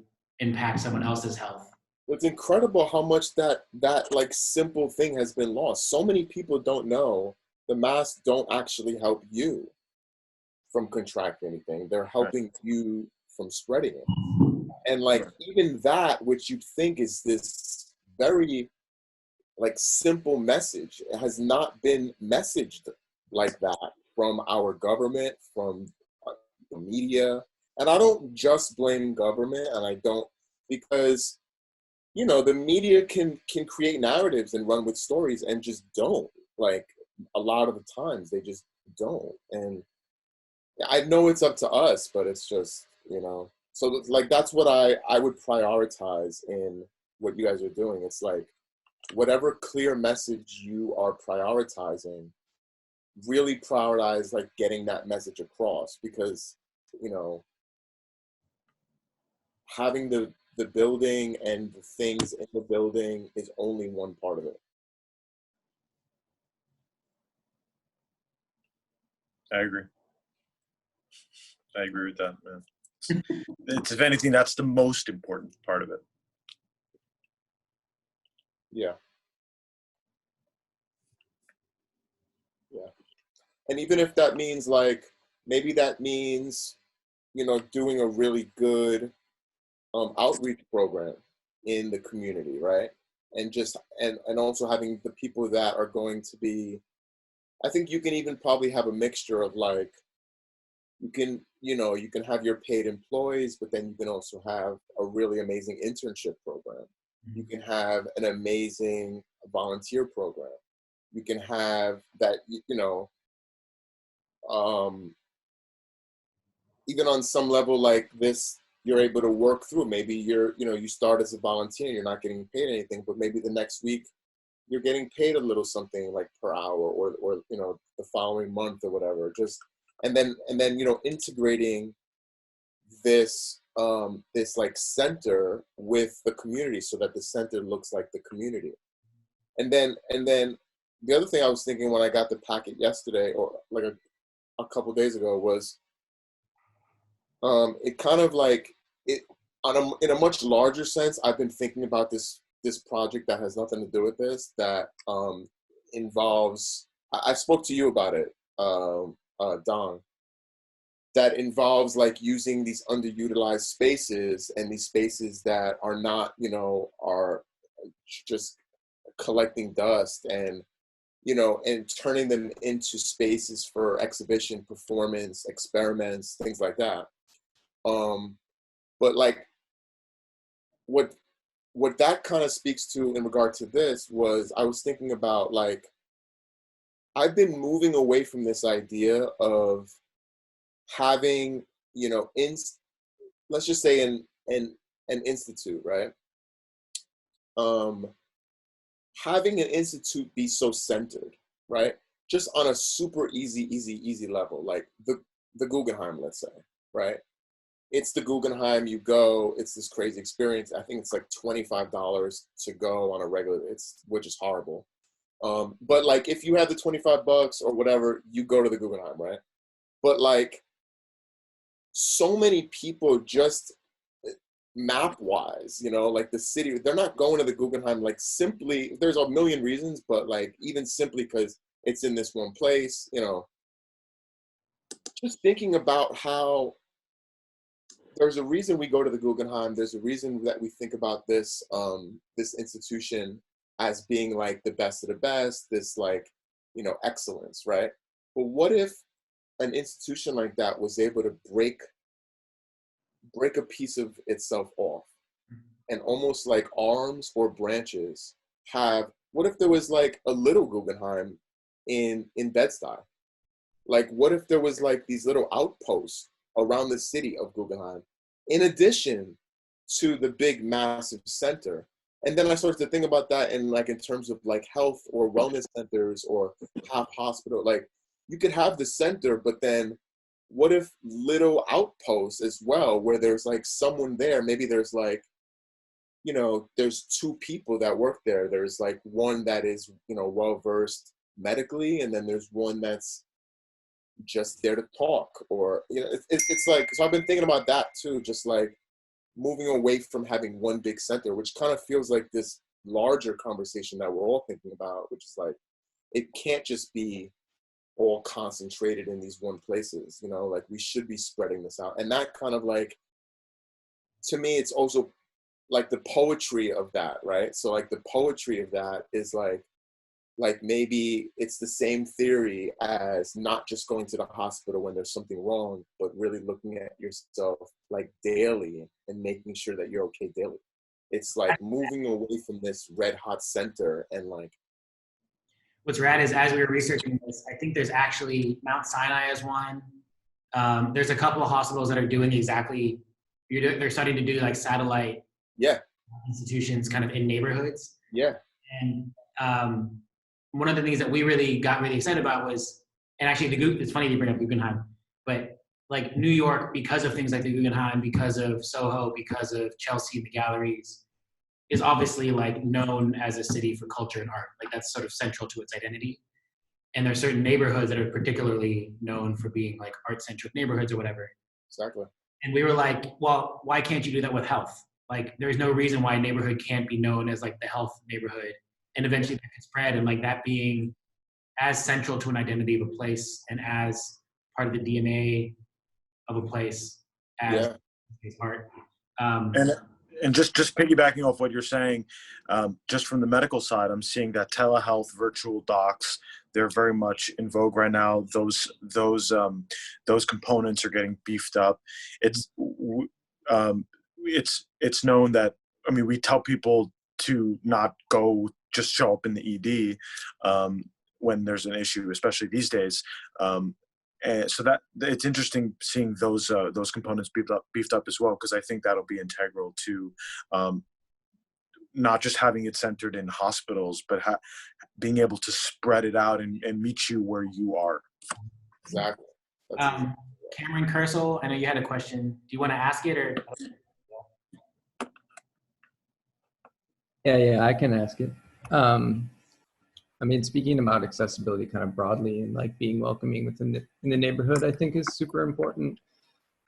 impact someone else's health. It's incredible how much that like simple thing has been lost. So many people don't know the masks don't actually help you from contracting anything. They're helping you from spreading it. And like, even that, which you'd think is this very like simple message, it has not been messaged like that from our government, from the media. And I don't just blame government, and I don't, because the media can create narratives and run with stories and just don't. Like, a lot of the times they just don't. And I know it's up to us, but it's just, so like, that's what I would prioritize in what you guys are doing. It's like, whatever clear message you are prioritizing, really prioritize like getting that message across, because, having the building and the things in the building is only one part of it. I agree with that, man. It's, if anything, that's the most important part of it. Yeah. And even if that means like, maybe that means, doing a really good outreach program in the community, right? And just, and also having the people that are going to be, I think you can even probably have a mixture of like, you can have your paid employees, but then you can also have a really amazing internship program. You can have an amazing volunteer program. You can have that, even on some level like this, you're able to work through. Maybe you start as a volunteer, you're not getting paid anything, but maybe the next week you're getting paid a little something like per hour, or the following month or whatever. Just and then integrating this this like center with the community, so that the center looks like the community. And then the other thing I was thinking when I got the packet yesterday, or like a couple days ago, was it kind of like it in a much larger sense. I've been thinking about this project that has nothing to do with this, that involves, I spoke to you about it, Don, that involves like using these underutilized spaces, and these spaces that are not, are just collecting dust, and and turning them into spaces for exhibition, performance, experiments, things like that. But like what that kind of speaks to in regard to this was, I was thinking about, like, I've been moving away from this idea of having, let's just say an institute, right? Having an institute be so centered, right? Just on a super easy level, like the Guggenheim, let's say, right? It's the Guggenheim, you go, it's this crazy experience. I think it's like $25 to go on a regular, which is horrible. But like, if you have the $25 or whatever, you go to the Guggenheim, right? But like, so many people just map wise, like the city, they're not going to the Guggenheim, like simply, there's a million reasons, but like even simply because it's in this one place, just thinking about how there's a reason we go to the Guggenheim. There's a reason that we think about this this institution as being like the best of the best, this like, excellence, right? But what if an institution like that was able to break a piece of itself off, and almost like arms or branches what if there was like a little Guggenheim in Bed-Stuy? Like, what if there was like these little outposts around the city of Guggenheim, in addition to the big massive center? And then I started to think about that in terms of like health or wellness centers, or hospital. Like, you could have the center, but then what if little outposts as well, where there's like someone there? Maybe there's like, there's two people that work there. There's like one that is, well-versed medically, and then there's one that's just there to talk, or, it's like, so I've been thinking about that too, just like moving away from having one big center, which kind of feels like this larger conversation that we're all thinking about, which is like, it can't just be all concentrated in these one places, like we should be spreading this out. And that kind of like, to me, it's also like the poetry of that, right? So like the poetry of that is like maybe it's the same theory as not just going to the hospital when there's something wrong, but really looking at yourself like daily and making sure that you're okay daily. It's like moving away from this red hot center. And like, what's rad is, as we were researching this, I think there's actually Mount Sinai as one. There's a couple of hospitals that are doing exactly, they're starting to do like satellite institutions kind of in neighborhoods. Yeah. And one of the things that we got really excited about was, and actually it's funny you bring up Guggenheim, but like New York, because of things like the Guggenheim, because of Soho, because of Chelsea, the galleries, is obviously like known as a city for culture and art. Like that's sort of central to its identity. And there's certain neighborhoods that are particularly known for being like art-centric neighborhoods or whatever. Exactly. And we were like, well, why can't you do that with health? Like there's no reason why a neighborhood can't be known as like the health neighborhood, and eventually that could spread, and like that being as central to an identity of a place and as part of the DNA of a place as art. And just piggybacking off what you're saying, just from the medical side, I'm seeing that telehealth, virtual docs, they're very much in vogue right now. Those components are getting beefed up. It's known that, I mean, we tell people to not go just show up in the ED when there's an issue, especially these days. And so that it's interesting seeing those components beefed up as well, because I think that'll be integral to not just having it centered in hospitals, but being able to spread it out and meet you where you are. Exactly. Cameron Kersel, I know you had a question. Do you want to ask it or? Yeah, I can ask it. I mean, speaking about accessibility kind of broadly and like being welcoming within in the neighborhood, I think is super important.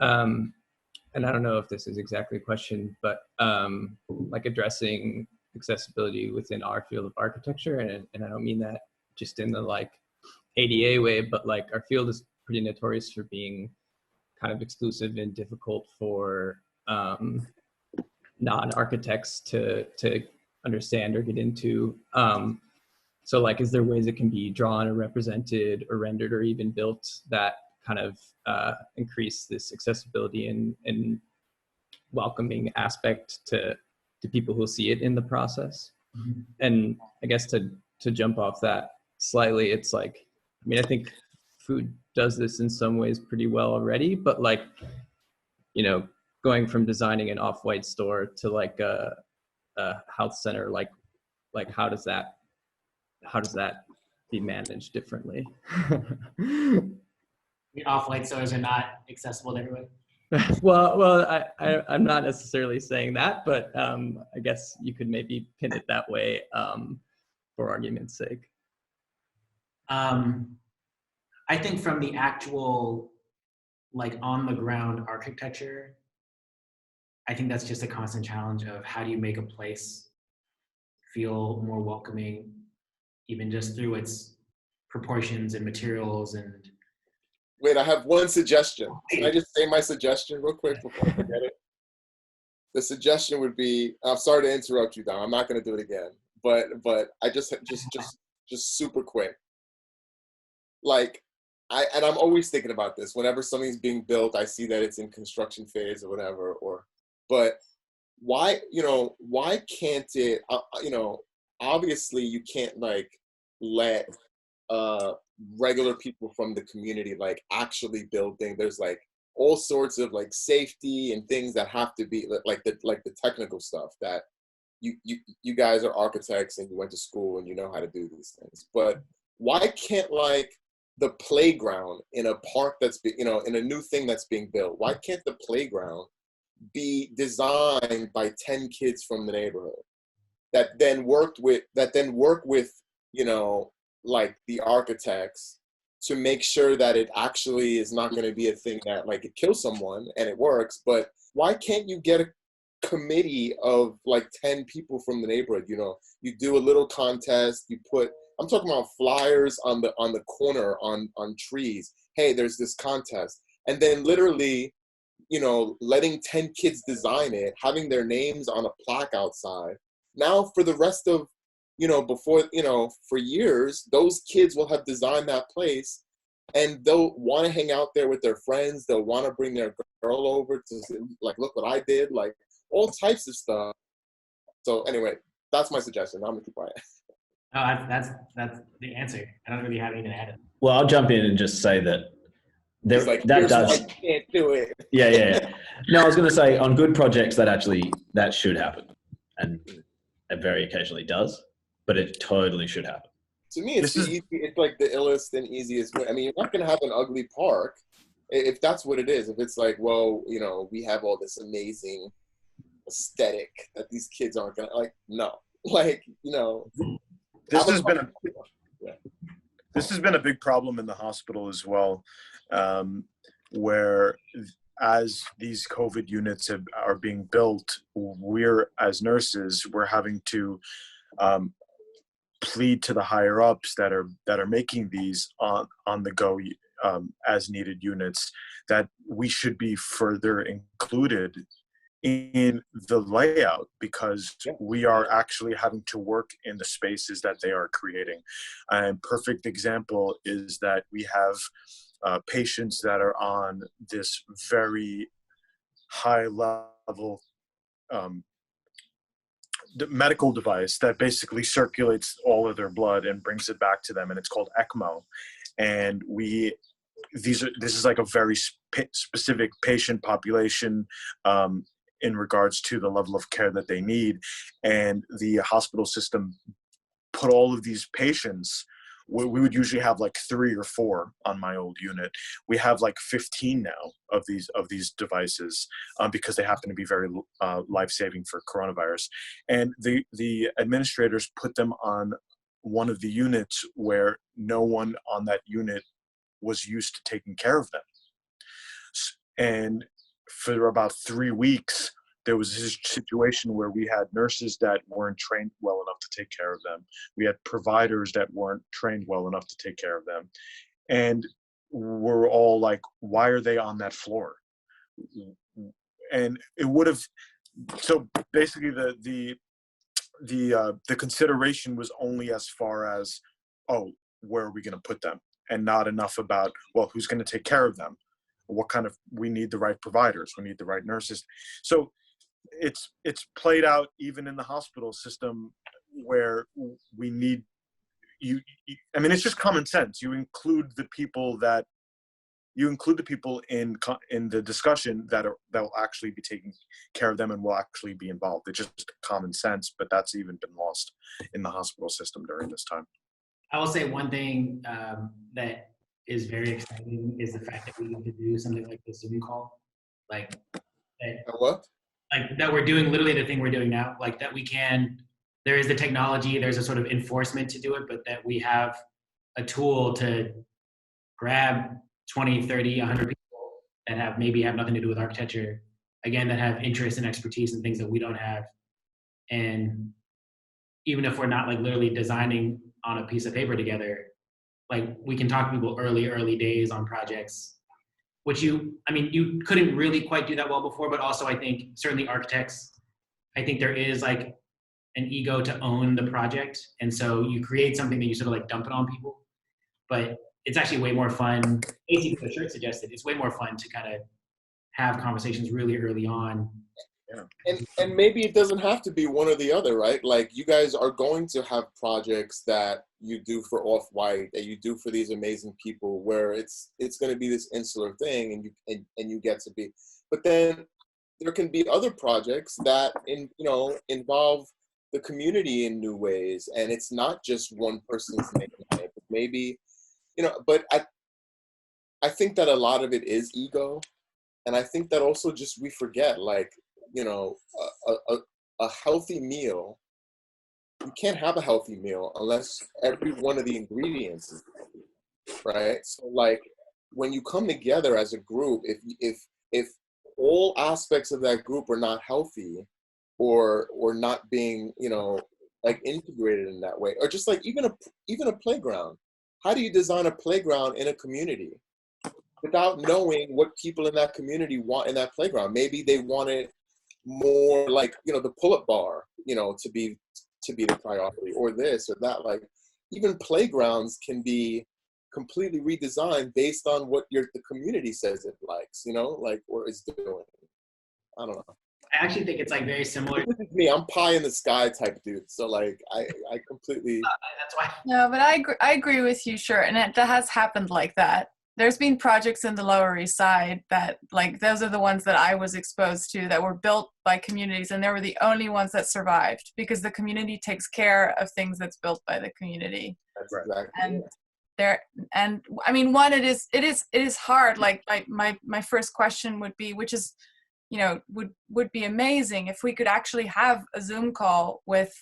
And I don't know if this is exactly a question, but like addressing accessibility within our field of architecture, and I don't mean that just in the like ADA way, but like our field is pretty notorious for being kind of exclusive and difficult for non-architects to understand or get into. So like, is there ways it can be drawn or represented or rendered or even built that kind of increase this accessibility and welcoming aspect to people who see it in the process? Mm-hmm. And I guess to jump off that slightly, it's like, I mean, I think food does this in some ways pretty well already, but like, you know, going from designing an off-white store to like a health center, like how does that be managed differently? Off-white stores are not accessible to everyone. well, I'm not necessarily saying that, but I guess you could maybe pin it that way for argument's sake. I think from the actual, like on the ground architecture, I think that's just a constant challenge of how do you make a place feel more welcoming, even just through its proportions and materials and. Wait, I have one suggestion. Can I just say my suggestion real quick before I forget it? The suggestion would be, I'm sorry to interrupt you, Dom. I'm not going to do it again. But I just super quick. Like, I'm always thinking about this. Whenever something's being built, I see that it's in construction phase or whatever. But why can't it? Obviously you can't like let regular people from the community like actually build things. There's like all sorts of like safety and things that have to be like the technical stuff that you guys are architects and you went to school and you know how to do these things. But why can't like the playground in a park that's in a new thing that's being built, why can't the playground be designed by 10 kids from the neighborhood that then work with like the architects to make sure that it actually is not going to be a thing that like it kills someone and it works? But why can't you get a committee of like 10 people from the neighborhood? You do a little contest, I'm talking about flyers on the corner on trees. Hey, there's this contest. And then literally, letting 10 kids design it, having their names on a plaque outside. Now for the rest of, for years, those kids will have designed that place and they'll want to hang out there with their friends. They'll want to bring their girl over to like, look what I did, like all types of stuff. So anyway, that's my suggestion. I'm gonna keep quiet. No, that's the answer. I don't really have anything to add. Well, I'll jump in and just say that Like, that does. I can't do it. Yeah. No, I was going to say on good projects that should happen, and it very occasionally does, but it totally should happen. To me, it's like the illest and easiest way. I mean, you're not going to have an ugly park if that's what it is. If it's like, well, we have all this amazing aesthetic that these kids aren't going to like. No, like This has been a big problem in the hospital as well, where as these COVID units are being built, we're as nurses, we're having to plead to the higher ups that are making these on the go as needed units that we should be further included in the layout, because we are actually having to work in the spaces that they are creating. And perfect example is that we have patients that are on this very high level medical device that basically circulates all of their blood and brings it back to them, and it's called ECMO. And this is like a very specific patient population in regards to the level of care that they need, and the hospital system put all of these patients. We would usually have like 3 or 4 on my old unit. We have like 15 now of these devices because they happen to be very life-saving for coronavirus. And the administrators put them on one of the units where no one on that unit was used to taking care of them. And for about 3 weeks, there was this situation where we had nurses that weren't trained well enough to take care of them. We had providers that weren't trained well enough to take care of them. And we're all like, why are they on that floor? And it would have, so basically the consideration was only as far as, oh, where are we going to put them? And not enough about, well, who's going to take care of them? What kind of, we need the right providers, we need the right nurses. So it's played out even in the hospital system where we need I mean, it's just common sense. You include the people in the discussion that will actually be taking care of them and will actually be involved. It's just common sense, but that's even been lost in the hospital system during this time. I will say one thing that is very exciting is the fact that we get to do something like this Zoom call, like What? Like that we're doing literally the thing we're doing now, like that there is the technology, there's a sort of enforcement to do it, but that we have a tool to grab 20, 30, 100 people that maybe have nothing to do with architecture, again, that have interest and expertise in things that we don't have. And even if we're not like literally designing on a piece of paper together, like we can talk to people early days on projects, which you couldn't really quite do that well before, but also I think certainly architects, I think there is like an ego to own the project. And so you create something that you sort of like dump it on people, but it's actually way more fun. Basically, the shirt suggested, it's way more fun to kind of have conversations really early on. Yeah. And maybe it doesn't have to be one or the other, right? Like you guys are going to have projects that you do for Off-White, that you do for these amazing people, where it's going to be this insular thing, and you get to be. But then there can be other projects that involve the community in new ways, and it's not just one person's name on it. Maybe, but I think that a lot of it is ego, and I think that also just we forget, like, a healthy meal, you can't have a healthy meal unless every one of the ingredients is healthy, right? So like when you come together as a group, if all aspects of that group are not healthy or not being, like integrated in that way, or just like even a playground, how do you design a playground in a community without knowing what people in that community want in that playground? Maybe they want it more like, the pull-up bar, to be the priority, or this or that. Like even playgrounds can be completely redesigned based on what the community says it likes, like, or is doing. I don't know. I actually think it's like very similar. Me, I'm pie in the sky type dude. So like I completely. That's why. No, but I agree with you, sure, and that has happened like that. There's been projects in the Lower East Side that, like, those are the ones that I was exposed to that were built by communities, and they were the only ones that survived because the community takes care of things that's built by the community. That's exactly. And I mean, one, it is hard. Like my first question would be, which is, would be amazing if we could actually have a Zoom call with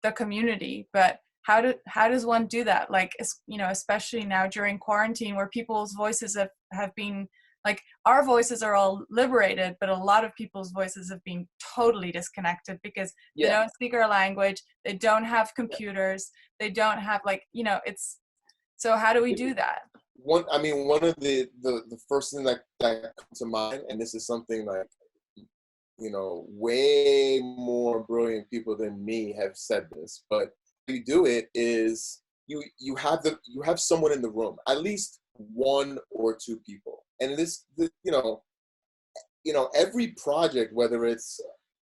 the community, but how does one do that? Like, especially now during quarantine, where people's voices have been, like, our voices are all liberated, but a lot of people's voices have been totally disconnected because they don't speak our language, they don't have computers, they don't have, like, it's, so how do we do that? One of the first thing that comes to mind, and this is something like, way more brilliant people than me have said this, but you do it is you have someone in the room, at least 1 or 2 people, and every project, whether it's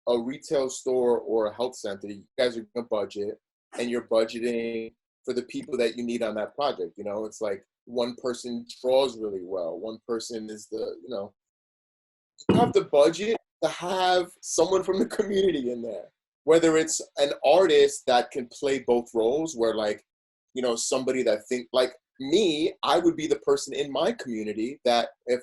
a retail store or a health center, you guys are going to budget, and you're budgeting for the people that you need on that project. It's like one person draws really well, one person is the, you have the budget to have someone from the community in there, whether it's an artist that can play both roles, where like, somebody that like me, I would be the person in my community that if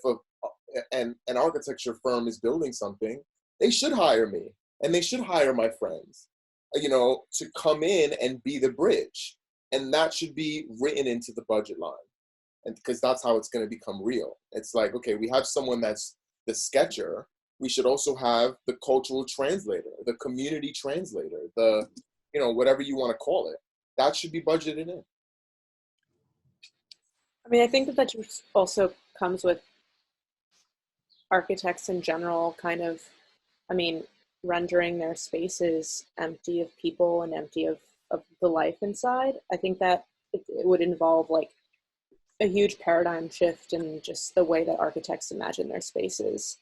an architecture firm is building something, they should hire me and they should hire my friends, to come in and be the bridge. And that should be written into the budget line. And because that's how it's going to become real. It's like, okay, we have someone that's the sketcher. We should also have the cultural translator, the community translator, the, whatever you want to call it. That should be budgeted in. I mean, I think that just also comes with architects in general kind of, rendering their spaces empty of people and empty of the life inside. I think that it would involve like a huge paradigm shift in just the way that architects imagine their spaces.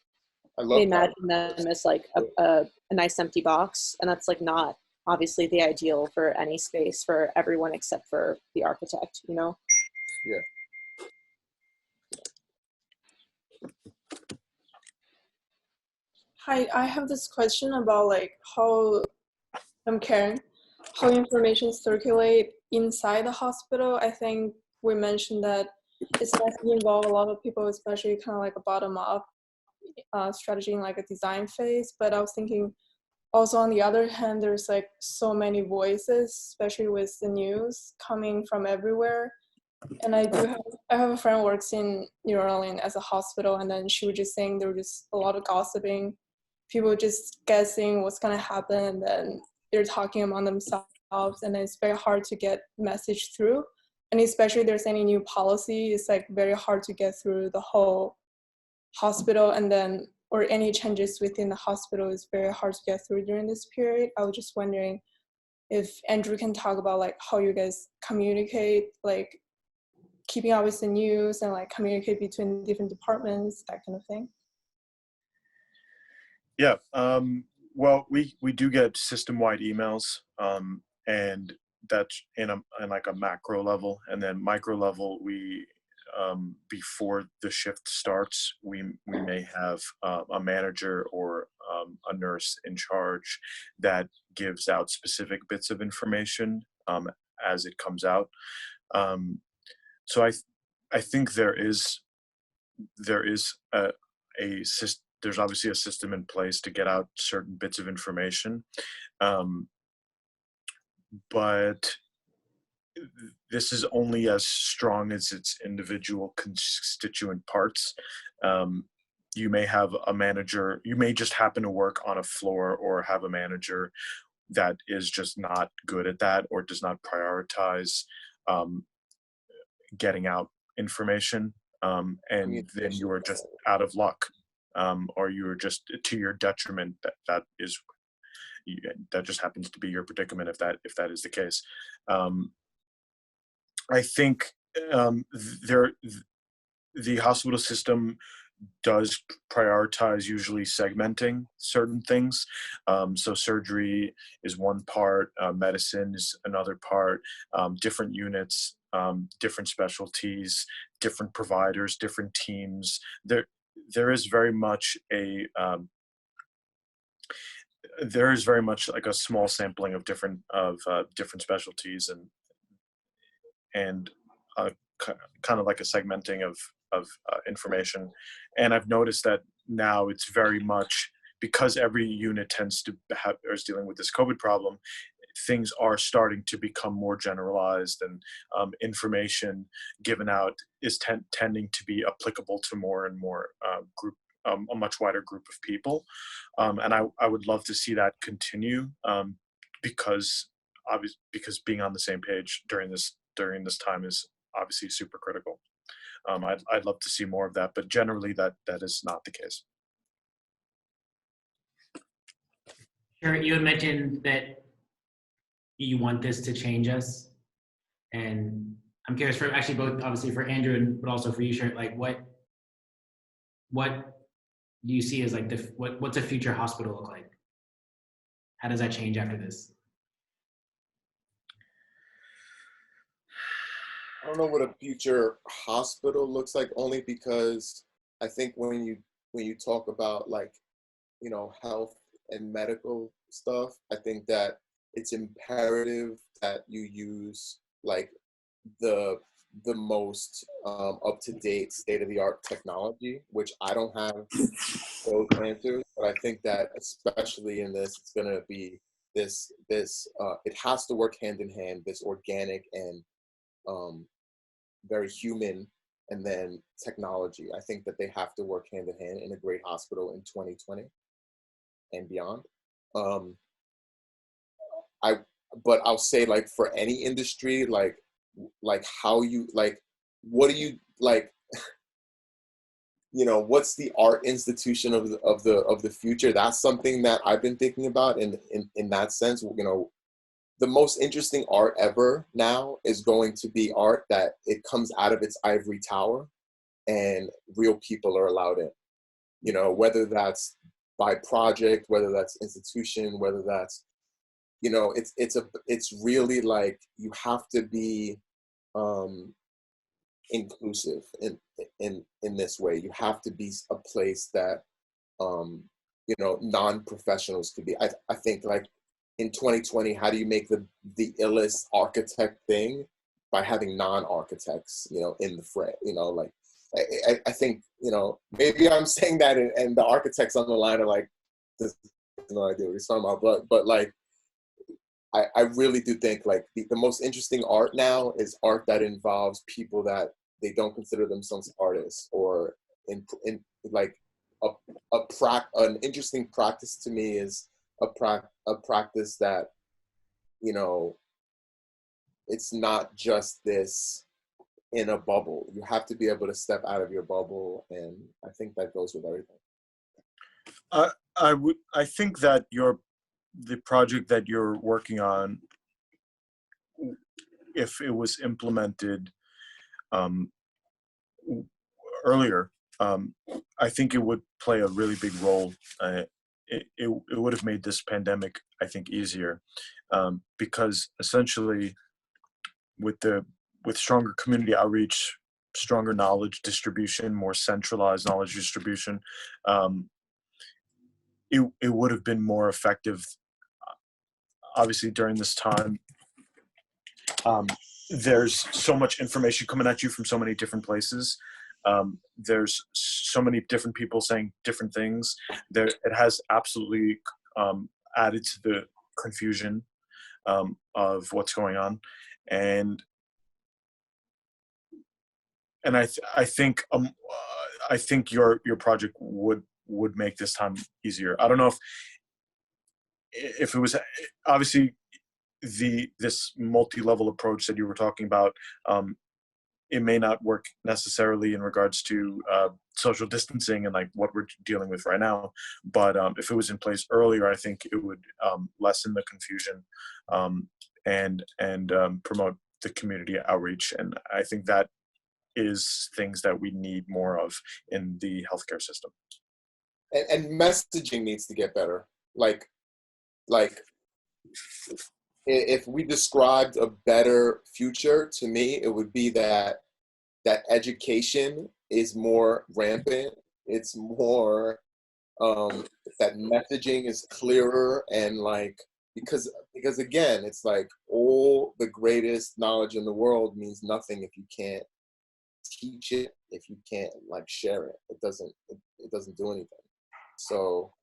They imagine them as like a nice empty box, and that's like not obviously the ideal for any space for everyone except for the architect, Yeah. Hi, I have this question about like how, I'm Karen, how information circulate inside the hospital. I think we mentioned that it's definitely involve a lot of people, especially kind of like a bottom-up strategy in like a design phase. But I was thinking also on the other hand, there's like so many voices, especially with the news coming from everywhere. And I have a friend who works in New Orleans as a hospital, and then she was just saying there was just a lot of gossiping, people just guessing what's going to happen, and then they're talking among themselves, and then it's very hard to get message through. And especially if there's any new policy, it's like very hard to get through the whole hospital, and then, or any changes within the hospital is very hard to get through during this period. I was just wondering if Andrew can talk about like how you guys communicate, like keeping up with the news and like communicate between different departments, that kind of thing. Yeah, well, we do get system-wide emails, and that's in like a macro level, and then micro level, we before the shift starts, we may have a manager or a nurse in charge that gives out specific bits of information as it comes out. So I think there's obviously a system in place to get out certain bits of information, but this is only as strong as its individual constituent parts. You may have a manager, you may just happen to work on a floor or have a manager that is just not good at that or does not prioritize getting out information, and then you are just out of luck, or you are just to your detriment. That just happens to be your predicament if that is the case. I think the hospital system does prioritize usually segmenting certain things. So surgery is one part, medicine is another part, different units, different specialties, different providers, different teams. There is very much like a small sampling of different specialties and kind of like a segmenting of information. And I've noticed that now it's very much, because every unit tends to have or is dealing with this COVID problem, things are starting to become more generalized, and information given out is tending to be applicable to more and more a much wider group of people. And I would love to see that continue, because being on the same page during this time is obviously super critical. I'd love to see more of that, but generally that is not the case. Sure, you had mentioned that you want this to change us, and I'm curious for actually both, obviously for Andrew, but also for you, Shirt, like what do you see as like what's a future hospital look like? How does that change after this? I don't know what a future hospital looks like, only because I think when you talk about like, you know, health and medical stuff, I think that it's imperative that you use like the the most up-to-date state-of-the-art technology, which I don't have those answers, but I think that especially in this, it's going to be this it has to work hand in hand, this organic and um, very human, and then technology. I think that they have to work hand in hand in a great hospital in 2020 and beyond. Um, I but I'll say, like, for any industry, like how you like, what do you like, you know, what's the art institution of the future? That's something that I've been thinking about in that sense. You know, the most interesting art ever now is going to be art that it comes out of its ivory tower and real people are allowed in. You know, whether that's by project, whether that's institution, whether that's, you know, it's really like you have to be um, inclusive in this way. You have to be a place that you know, non-professionals could be. I think, like, in 2020, how do you make the illest architect thing? By having non-architects, you know, in the fray. You know, like, I think, you know, maybe I'm saying that, and the architects on the line are like, this no idea what he's talking about, but like, I really do think, like, the most interesting art now is art that involves people that they don't consider themselves artists, or in like a an interesting practice to me is a practice that, you know, it's not just this in a bubble. You have to be able to step out of your bubble, and I think that goes with everything. I think that the project that you're working on, if it was implemented earlier, I think it would play a really big role. It would have made this pandemic, I think, easier, because essentially with stronger community outreach, stronger knowledge distribution, more centralized knowledge distribution, it would have been more effective. Obviously, during this time, there's so much information coming at you from so many different places. There's so many different people saying different things. It has absolutely added to the confusion of what's going on, and I think your project would make this time easier. I don't know if it was, obviously, this multi-level approach that you were talking about, it may not work necessarily in regards to social distancing and like what we're dealing with right now. But if it was in place earlier, I think it would lessen the confusion and promote the community outreach. And I think that is things that we need more of in the healthcare system. And messaging needs to get better. Like if we described a better future, to me, it would be that education is more rampant. It's more that messaging is clearer, and like, because again, it's like all the greatest knowledge in the world means nothing if you can't teach it, if you can't like share it. It doesn't do anything. So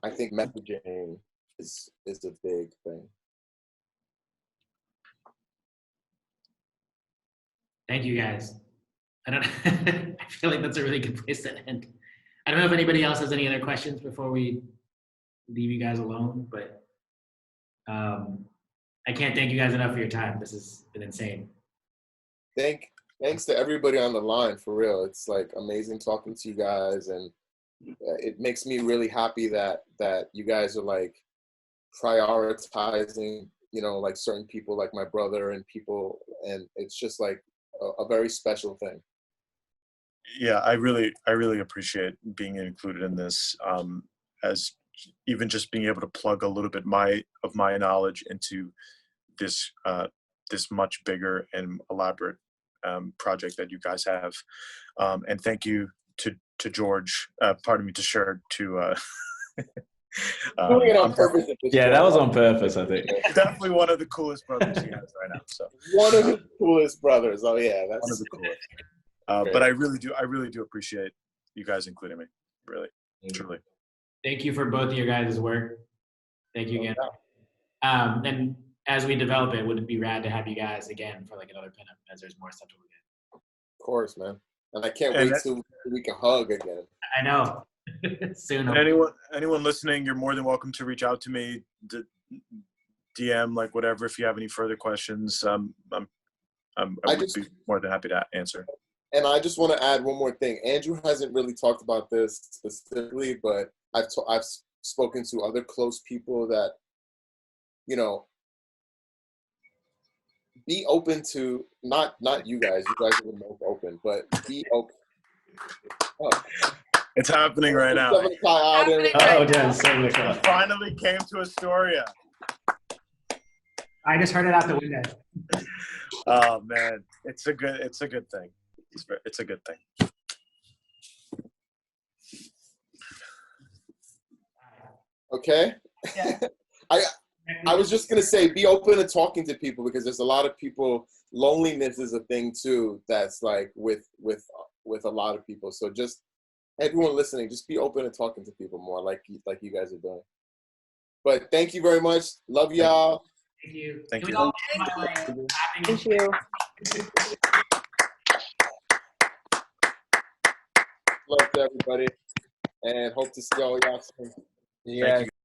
I think messaging is a big thing. Thank you, guys. I don't. I feel like that's a really good place to end. I don't know if anybody else has any other questions before we leave you guys alone, but I can't thank you guys enough for your time. This has been insane. Thanks to everybody on the line, for real. It's like amazing talking to you guys, and it makes me really happy that you guys are like prioritizing, you know, like certain people like my brother and people, and it's just like a very special thing. Yeah, I really appreciate being included in this, as even just being able to plug a little bit of my knowledge into this this much bigger and elaborate project that you guys have. And thank you to George, pardon me, to Shirt, to Doing it on purpose. At this Yeah, point. that was on purpose, I think. Definitely one of the coolest brothers he has right now. So One of the coolest brothers. Oh yeah, that's one of the coolest. But I really do appreciate you guys including me. Really, truly. Thank you for both of your guys' work. Thank you again. And as we develop it, would it be rad to have you guys again for like another pinup, as there's more stuff to look at. Of course, man. And I can't wait till we can hug again. I know. Soon. Anyone listening, you're more than welcome to reach out to me, DM, like whatever. If you have any further questions, I would be more than happy to answer. And I just want to add one more thing. Andrew hasn't really talked about this specifically, but I've spoken to other close people that, you know, be open to not you guys. You guys are the most open, but be open. Oh. It's happening right now. Oh, damn, 7 o'clock. Finally came to Astoria. I just heard it out the window. Oh man, it's a good thing. It's a good thing. Okay. Yeah. I was just gonna say, be open to talking to people, because there's a lot of people. Loneliness is a thing too. That's like with a lot of people. So just everyone listening, just be open to talking to people more, like you guys are doing. But thank you very much. Love y'all. Thank you. Thank you. Thank you. Love to everybody, and hope to see all y'all soon. Yeah. Thank you.